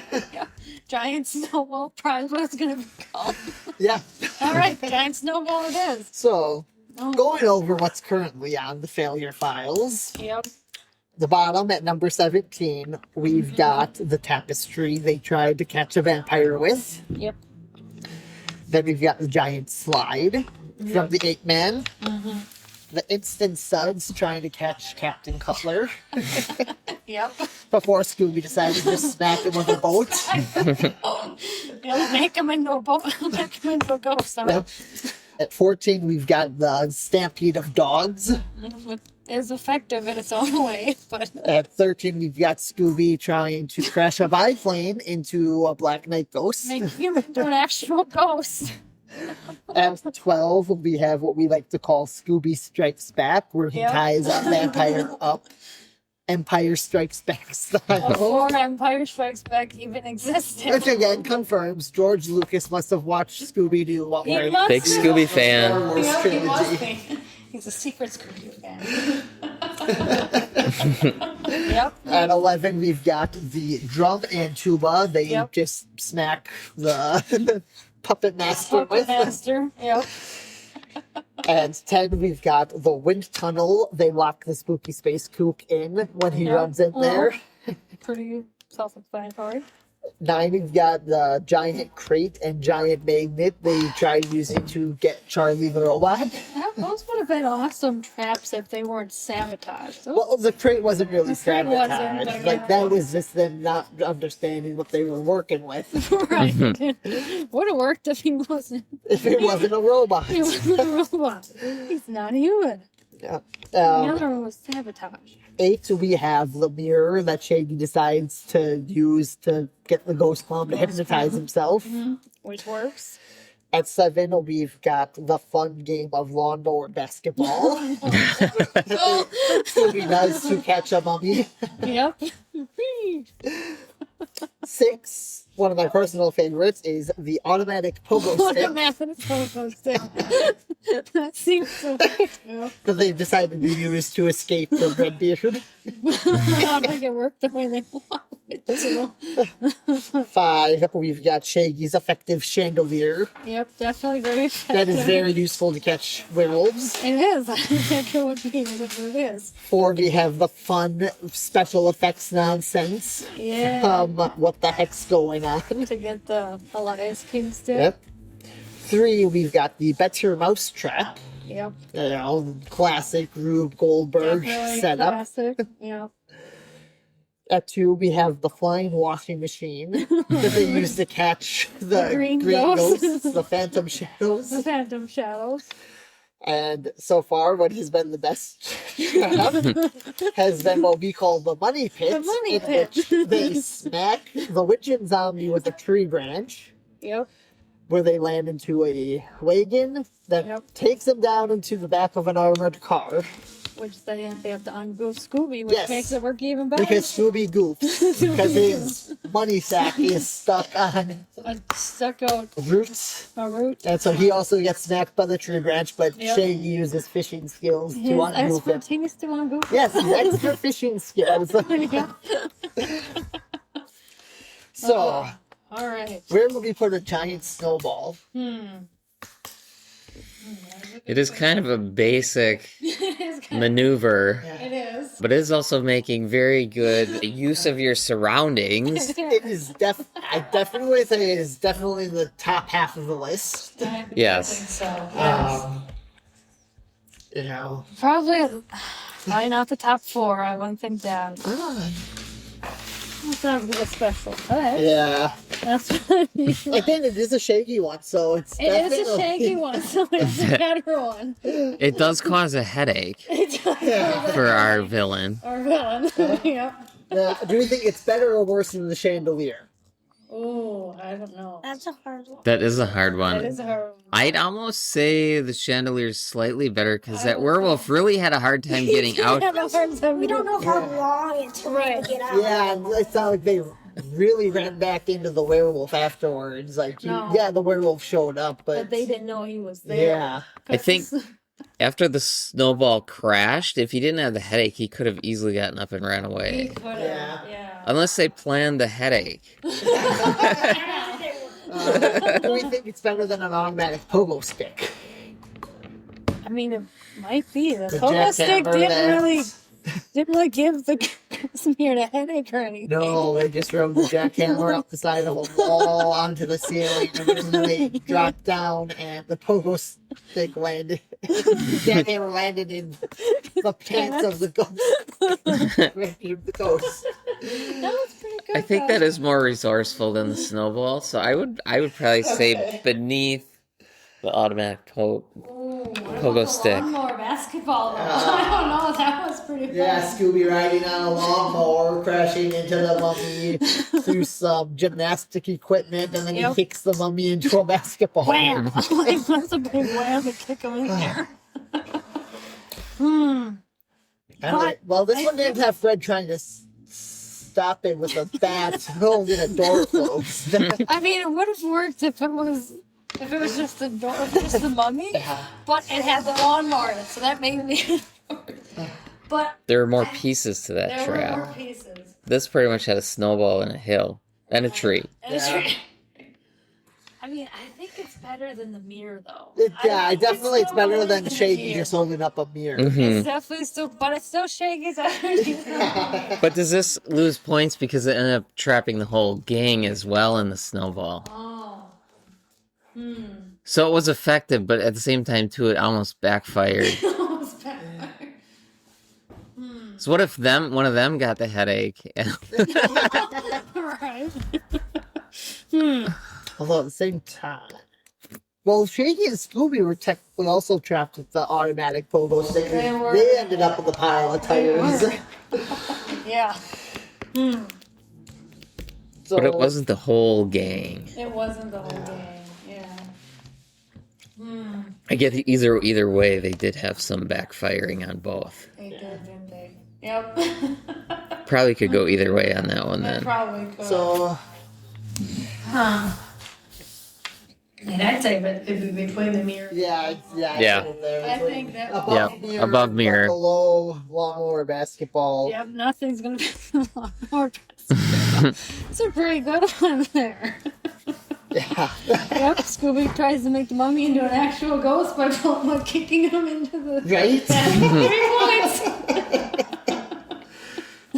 Giant snowball, probably what it's going to be called. Yeah. All right, giant snowball it is. So, Oh. going over what's currently on the Failure Files. Yep. The bottom at number 17, we've got the tapestry they tried to catch a vampire with. Yep. Then we've got the giant slide from the Ape Man. The instant suds trying to catch Captain Cutler Yep. before Scooby decided to just smack him with a boat. It'll make him into a boat. It'll make him into a ghost. Yep. At 14, we've got the stampede of dogs. It's effective in its own way, but At 13, we've got Scooby trying to crash a biplane into a Black Knight ghost. make him into an actual ghost. At 12, we have what we like to call Scooby Strikes Back, where he Yep. ties a vampire up. Empire Strikes Back style. Before Empire Strikes Back even existed. Which again confirms George Lucas must have watched Scooby-Doo while He writing must Big the Scooby Star fan. Wars Yep, he must trilogy. be. He's a secret Scooby fan. Yep. At 11, we've got the drum and tuba. They Yep. just smack the puppet master Puppet with. Master. Yep. And 10, we've got the wind tunnel. They lock the spooky space kook in when he Yep. runs in there. Pretty self-explanatory. 9, we've got the giant crate and giant magnet they tried using to get Charlie the robot. Those would have been awesome traps if they weren't sabotaged. Those- Well, the crate wasn't really The crate wasn't, sabotaged. but Like, yeah. that was just them not understanding what they were working with. Right. Would have worked if he wasn't. If it wasn't a robot. He wasn't a robot. He's not human. Yeah. The other one was sabotage. 8, we have the mirror that Shaggy decides to use to get the ghost mom to hypnotize himself. Which works. At 7, we've got the fun game of lawnmower basketball. Scooby does to catch a mummy. Yep. 6, one of my personal favorites, is the automatic pogo What a stick method that seems so cool. that they've decided to use to escape from Redbeard. I don't think it worked the way they wanted it to. 5, we've got Shaggy's effective chandelier. Yep, definitely very effective. That is very useful to catch werewolves. It is. I think it would be, but it is. 4, we have the fun special effects nonsense. Yeah. What the heck's going on? To get the ice cream stick. Yep. 3, we've got the Better Mousetrap. Yep. You know, classic Rube Goldberg Definitely setup. classic. Yep. At 2, we have the flying washing machine that they use to catch the green green ghosts. ghosts, the phantom The shadows. Phantom Shadows. And so far, what has been the best has been what we call the money pit, The money in pit. which they smack the witching zombie with a tree branch, Yep. where they land into a wagon that Yep. takes them down into the back of an armored car. Which they have to ungoof Scooby, which Yes. makes it work even better. Because Scooby goofs, because his money sack is stuck on A stuck out roots. a root. And so he also gets snacked by the tree branch, but Yep. Shaggy uses fishing skills to His ungoof him. expertise to ungoof. Yes, his extra fishing skills. Yeah. So, All right. Where would we put a giant snowball? It is kind of a basic It maneuver, is. but it is also making very good use of your surroundings. It is I definitely would say it is definitely the top half of the list. Yes. I think so. Yes. You know. Probably not the top 4. I wouldn't think that. That's not really special. Okay. Yeah. That's what I mean. Again, it is a shaky one, so it's It is a definitely- shaky one, so it's a better one. It does cause a headache for our villain. Or villain. Yep. Do you think it's better or worse than the chandelier? Oh, I don't know. That's a hard one. That is a hard one. That is a hard one. I'd almost say the chandelier is slightly better because that werewolf really had a hard time getting out. We don't know how long it took to get out. Yeah, and it sounded like they really ran back into the werewolf afterwards. Like, No. yeah, the werewolf showed up, But they didn't know he was there. yeah. I think after the snowball crashed, if he didn't have the headache, he could have easily gotten up and ran He away. could have. Yeah. Yeah. Unless they planned the headache. Do we think it's better than an automatic pogo stick? I mean, it might be. The The pogo stick jackhammer didn't that- really give the Casimir a headache or anything. No, they just rode the jackhammer up the side of a wall onto the ceiling, and then they dropped down, and the pogo stick landed. The jackhammer landed in the pants of the ghost. Rescued the ghost. That was pretty good. I think that is more resourceful than the snowball, so I would probably say beneath the automatic pogo stick. One more basketball. Though. I don't know. That was pretty fun. Yeah, Scooby riding on a lawnmower, crashing into the mummy through some gymnastic equipment, and then Yep. he kicks the mummy into a basketball. Wham! Like, that's a big wham to kick him in there. Alright, well, this one didn't have Fred trying to stop it with a bat holding a door closed. I mean, it would have worked if it was just the door, just the mummy, but it had the lawnmower in it, so that made me. But There were more pieces to that there were trap. more pieces. This pretty much had a snowball and a hill and a tree. And it's really- I mean, I think it's better than the mirror, though. Yeah, definitely it's better still than better shaky the mirror. just holding up a mirror. Mhm. It's definitely still, but it's still shaky. So But does this lose points because it ended up trapping the whole gang as well in the snowball? oh. So it was effective, but at the same time, too, it almost backfired. Almost better. So what if one of them got the headache? Right. Although at the same time. Well, Shaky and Scooby were technically also trapped with the automatic pogo stick. They were. They ended up with a pile of tires. Yeah. So, But it wasn't the whole gang. It wasn't the whole game. Yeah. I get either way, they did have some backfiring on both. They did, didn't they? Yep. Probably could go either way on that one They then. probably could. So, And I'd say it'd be between the mirror. yeah. Yeah. I think that. Yeah, above mirror. Below lawnmower basketball. Yep, nothing's gonna be more. It's a pretty good one there. Yeah. Yep, Scooby tries to make the mummy into an actual ghost by kicking him into the. Right? 3 points.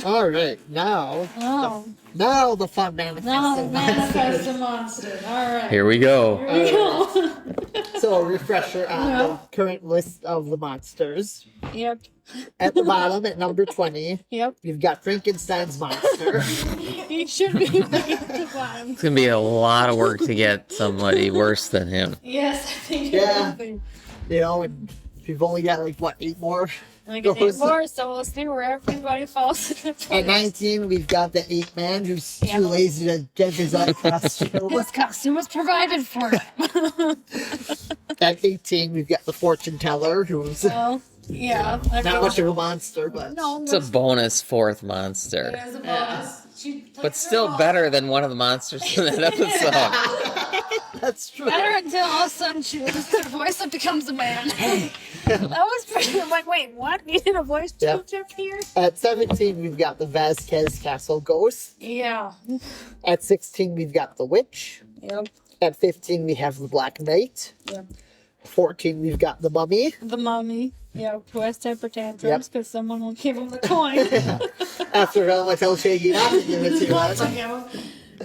All right. Now the fun Now manifesting. manifest a monster. All right. Here we go. Here we go. So a refresher on the current list of the monsters. Yep. At the bottom, at number 20, Yep. you've got Frankenstein's monster. He should be right at the bottom. It's gonna be a lot of work to get somebody worse than him. Yes, I think Yeah. it will be. You know, and we've only got like what, 8 more. Like an 8 more, so we'll see where everybody falls in the At place. 19, we've got the ape man who's Yeah. too lazy to get his own costume. His costume was provided for him. At 18, we've got the fortune teller who's Well, yeah. I not mean, much of a monster, but No, It's a bonus fourth monster. it is a bonus. She But still better than one of the monsters in that episode. That's true. Better until all of a sudden she loses her voice and becomes a man. That was pretty. I'm like, wait, what? You did a voice change up here? At 17, we've got the Vasquez Castle Ghost. Yeah. At 16, we've got the Witch. Yep. At 15, we have the Black Knight. Yep. 14, we've got the Mummy. The mummy. Yeah, who has temper tantrums because someone will give him the coin. After Velma tells Shaggy not to give it to us.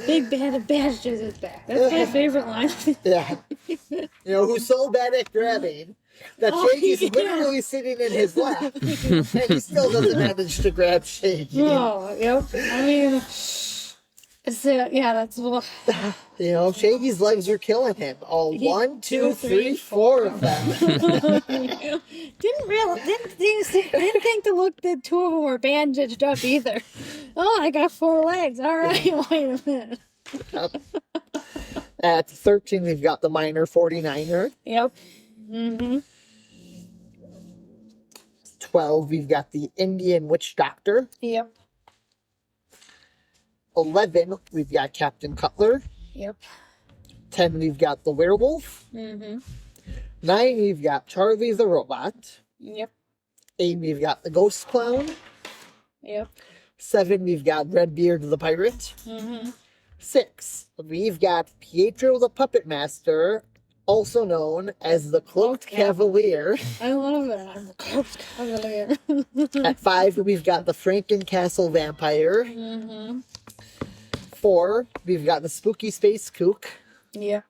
Big bad and bashes is back. That's my favorite line. Yeah. You know, who's so bad at grabbing that Shaggy's literally sitting in his lap. And he still doesn't manage to grab Shaggy. Oh, yep. I mean, it's, that's You know, Shaggy's legs are killing him. All 1, 2, 3, 4 of them. didn't think to look that two of them were bandaged up either. Oh, I got 4 legs. All right, wait a minute. At 13, we've got the Minor 49er. Yep. Mm-hmm. 12, we've got the Indian Witch Doctor. Yep. 11, we've got Captain Cutler. Yep. 10, we've got the Werewolf. Mm-hmm. 9, we've got Charlie the Robot. Yep. 8, we've got the Ghost Clown. Yep. 7, we've got Redbeard the Pirate. Mm-hmm. 6, we've got Pietro the Puppet Master, also known as the Cloaked Cavalier. I love it. I'm the Cloaked Cavalier. At 5, we've got the Franken-Castle Vampire. Mm-hmm. 4, we've got the Spooky Space Kook. Yeah.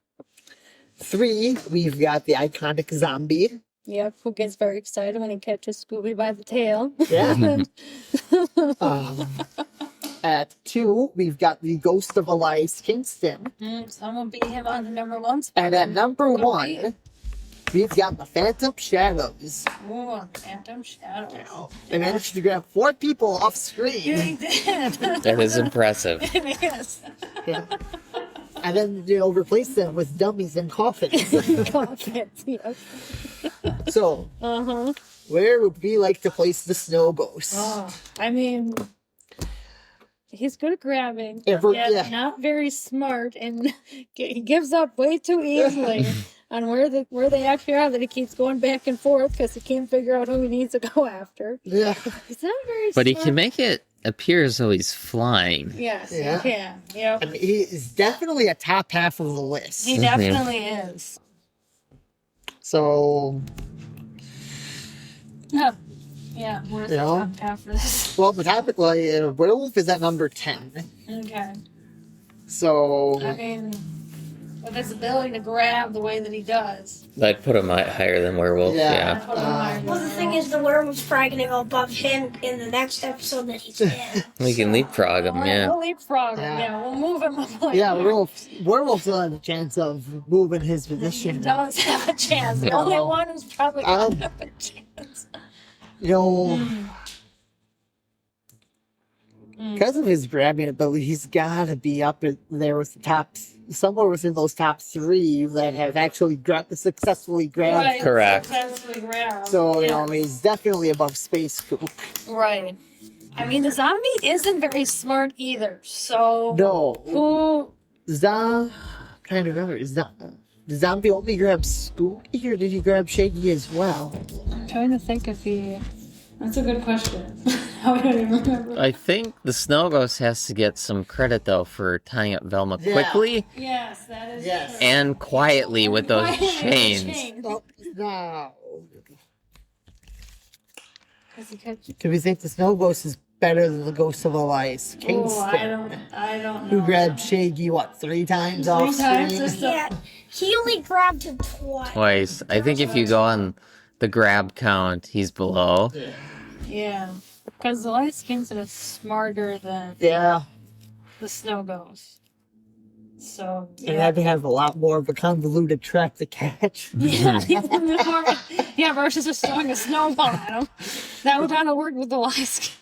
3, we've got the iconic zombie. Yep. Who gets very excited when he catches Scooby by the tail. Yeah. At 2, we've got the Ghost of Elias Kingston. Someone beat him on the number 1 spot. And at number 1, we've got the Phantom Shadows. Ooh, Phantom Shadows. They managed to grab 4 people off Yeah, screen. he did. That is impressive. Yes. Yeah. And then, you know, replace them with dummies and coffins. Yes. So, Uh-huh. where would we like to place the Snow Ghost? Oh, I mean, he's good at grabbing, Yeah, yet yeah. not very smart, and he gives up way too easily on where they actually are. That he keeps going back and forth because he can't figure out who he needs to go after. Yeah. He's not very. But he smart. can make it appear as though he's flying. Yes, Yeah. he can. Yep. I mean, he is definitely a top half of the list. He definitely is. So, Yeah. Yeah. Where's the Yeah. top half of this? well, the topic, Werewolf is at number 10. Okay. So, I mean, with his ability to grab the way that he does. I'd put him higher than Werewolf. Yeah. Yeah. Well, the thing is, the werewolf's probably going to go above him in the next episode that he's in. We can leapfrog him, yeah. We'll leapfrog him. Yeah. Yeah, we'll move him up. Like yeah, that. Werewolf still has a chance of moving his He position. does have a chance. The only one who's probably going to have a chance. You know, because of his grabbing ability, he's got to be up there with the top, somewhere within those top 3 that have actually successfully grabbed. Right. Correct. Successfully grabbed. So, you Yeah. know, he's definitely above Space Kook. Right. I mean, the zombie isn't very smart either. So. No. Who? I'm trying to remember. The zombie only grab Scooby, or did he grab Shaggy as well? I'm trying to think if he. That's a good question. I don't even remember. I think the Snow Ghost has to get some credit, though, for tying up Velma Yeah. quickly Yes, that is Yes. true. and quietly with those chains. Oh, no. 'Cause he catches. Do we think the Snow Ghost is better than the Ghost of Elias Kingston? Oh, I don't know. Who grabbed Shaggy, 3 times off times screen? this- Yeah, he only grabbed him twice. Twice. I think if you go on the grab count, he's below. Yeah. Because the Light Kingston is smarter than Yeah, the Snow Ghost. So, and yeah. had to have a lot more of a convoluted track to catch. Yeah, versus just throwing a snowball at him. That would kind of work with the Light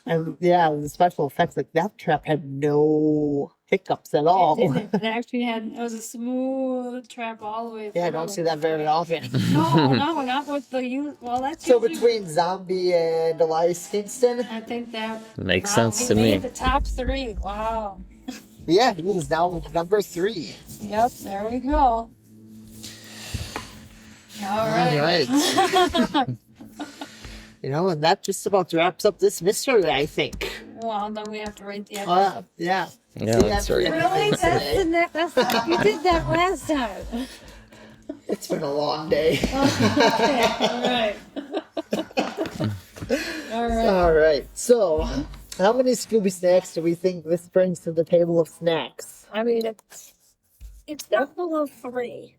And yeah, the special effects, like that trap had no hiccups at all. It actually it was a smooth trap all the way through. Yeah, I don't see that very often. No, not with the use. Well, that's So usually- between Zombie and Elias Kingston, I think that Makes wow, sense he to made me. the top 3. Wow. Yeah, he is now number 3. Yep, there we go. All right. Right. And that just about wraps up this mystery, I think. Well, then we have to rate the episode. Yeah. Yeah, that's right. Really? That's the next. You did that last time. It's been a long day. Okay. All right. All right. All right. So, how many Scooby snacks do we think this brings to the table of snacks? I mean, It's not below 3.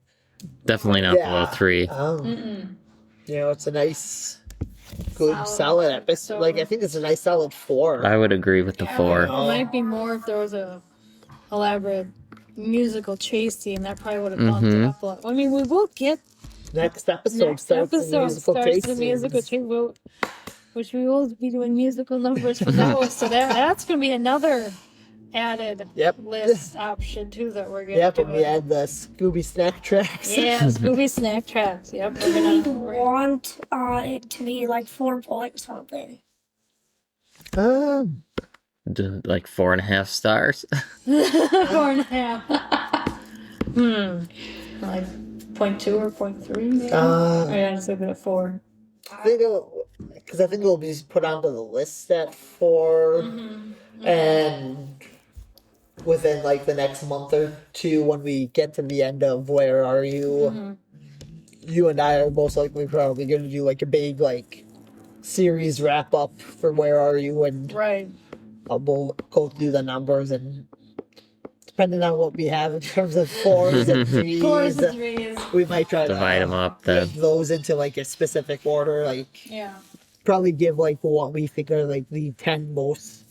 Definitely not below 3. It's a nice, good, Solid solid episode. Like, I think it's a nice, solid 4. I would agree with the 4. It might be more if there was a elaborate musical chase scene. That probably would have bumped it up a lot. I mean, we will get Next episode next starts the episode musical starts chase the musical scenes. chase, which we will be doing musical numbers for those. So that's going to be another added list option too that we're going to Yep, do. and we add the Scooby snack tracks. Yeah, Scooby snack tracks. Yep, we're I gonna want it to be like 4 point something. Like 4.5 stars. 4.5. Like 0.2 or 0.3 maybe? I just leave it at 4. I think it'll be put onto the list at 4, and within like the next month or 2, when we get to the end of Where Are You, you and I are most likely probably going to do like a big like series wrap up for Where Are You, and Right. we'll go through the numbers, and depending on what we have in terms of 4s and 3s, 4s and 3s. we might try Divide to them up get then. those into like a specific order, like Yeah. probably give like what we think are like the 10 most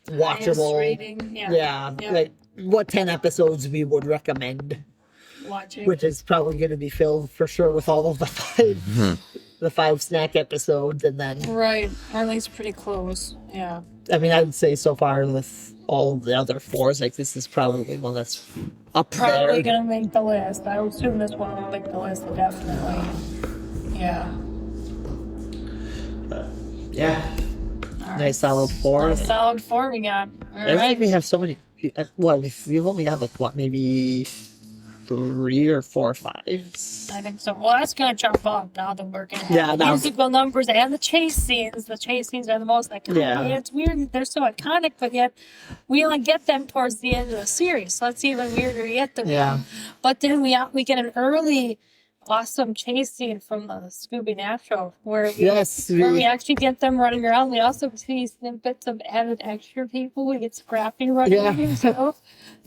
Highest watchable. rating. Yeah. Yeah, Yeah. like what 10 episodes we would recommend, Watching. which is probably going to be filled for sure with all of the 5 snack episodes, and then Right. Or at least pretty close. Yeah. I mean I'd say so far with all of the other 4s, like this is probably one that's up Probably there. gonna make the list. I would assume this one will make the list definitely. Yeah. Yeah, nice solid 4. Solid 4 we got. All I think right. we have so many. Well, we've only had like what, maybe 3 or 4 or 5s. I think so. Well, that's gonna jump up now that we're gonna have Yeah, the now- musical numbers and the chase scenes. The chase scenes are the most iconic. Yeah. And it's weird that they're so iconic, but yet we only get them towards the end of the series. So that's even weirder yet. Yeah. But then we get an early awesome chase scene from the Scooby Natural where we actually get them running around. We also see snippets of added extra people. We get Scrappy running around. So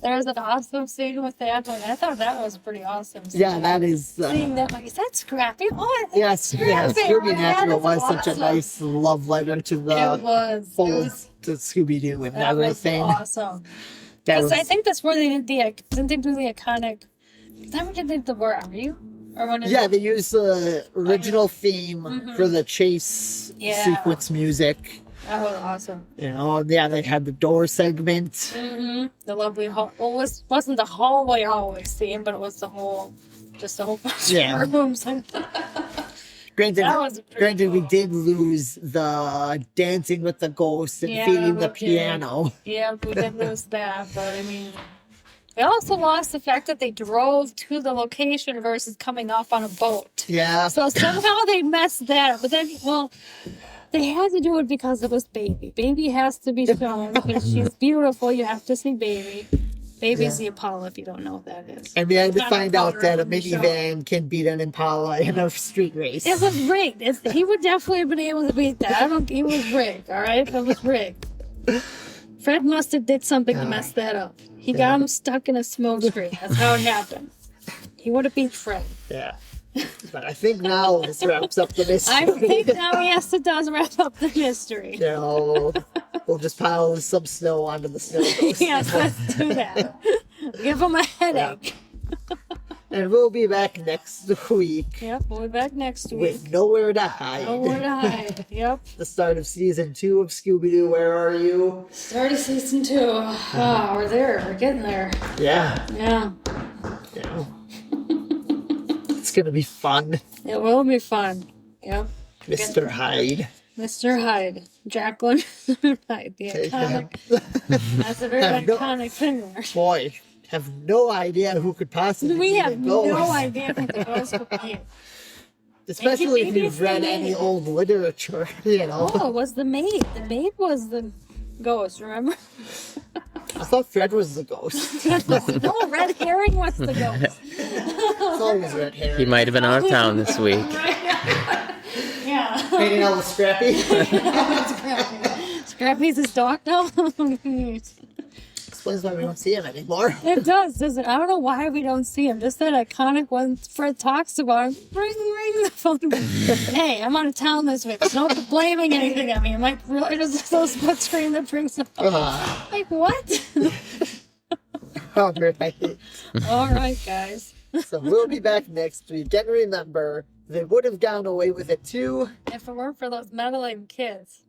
there's an awesome scene with that one. I thought that was pretty awesome. Yeah, that is. Seeing that, like, is that Scrappy? Oh, Yes, yeah, Scooby Natural was such a awesome. nice love letter to It the was. whole to Scooby Doo and That was everything. awesome. That Because was, I think that's where they did didn't they do the iconic? Then did they do the Where Are You? Or when yeah, they used the original theme for the chase Yeah. sequence music. That was awesome. They had the door segment. The lovely wasn't the hallway scene, but it was the whole bunch Yeah. of rooms. And That was pretty Granted, we cool. did lose the dancing with the ghost and Yeah, feeding the we did. piano. yeah, we did lose that, but I mean, we also lost the fact that they drove to the location versus coming off on a boat. Yeah. So somehow they messed that up. But then, well, they had to do it because it was Baby. Baby has to be shown because she's beautiful. You have to see Baby. Baby's the Impala, if you don't know what that is. And we had to Not find out that a on the show. minivan can beat an Impala in a street race. It was rigged. He would definitely have been able to beat that. He was rigged, all right? It was rigged. Fred must have did something to mess that up. He got him stuck in a smoke screen. That's how it happened. He would have beat Fred. Yeah. But I think now this wraps up the mystery. I think now, yes, it does wrap up the mystery. We'll just pile some snow onto the snow ghost. Yes, let's do that. Give him a headache. And we'll be back next week Yep, we'll be back next week. with Nowhere to Hide. Nowhere to hide. Yep. The start of season 2 of Scooby Doo. Where Are You? Start of season 2. Oh, we're there. We're getting there. Yeah. Yeah. It's gonna be fun. It will be fun. Yep. Mr. Hyde. Mr. Hyde. Jacqueline Hyde, the iconic. That's a very iconic figure. Boy, have no idea who could possibly We be have the ghost. no idea who the ghost could be. Especially if Maybe you've it's read the any maid. old literature, you know. Oh, it was the maid. The maid was the ghost, remember? I thought Fred was the ghost. No, Red Herring was the ghost. It's always red hair. He might have been out of town this week. Yeah. Hanging out with Scrappy. Scrappy's his dog now? Explains why we don't see him anymore. It does, doesn't it? I don't know why we don't see him. Just that iconic one Fred talks about. Ring the phone. Hey, I'm out of town this week. No blaming anything on me. I'm like, really? Just so split screen that brings up. Like, what? All right. All right, guys. So we'll be back next week. And remember, they would have gotten away with it too. If it weren't for those meddling kids.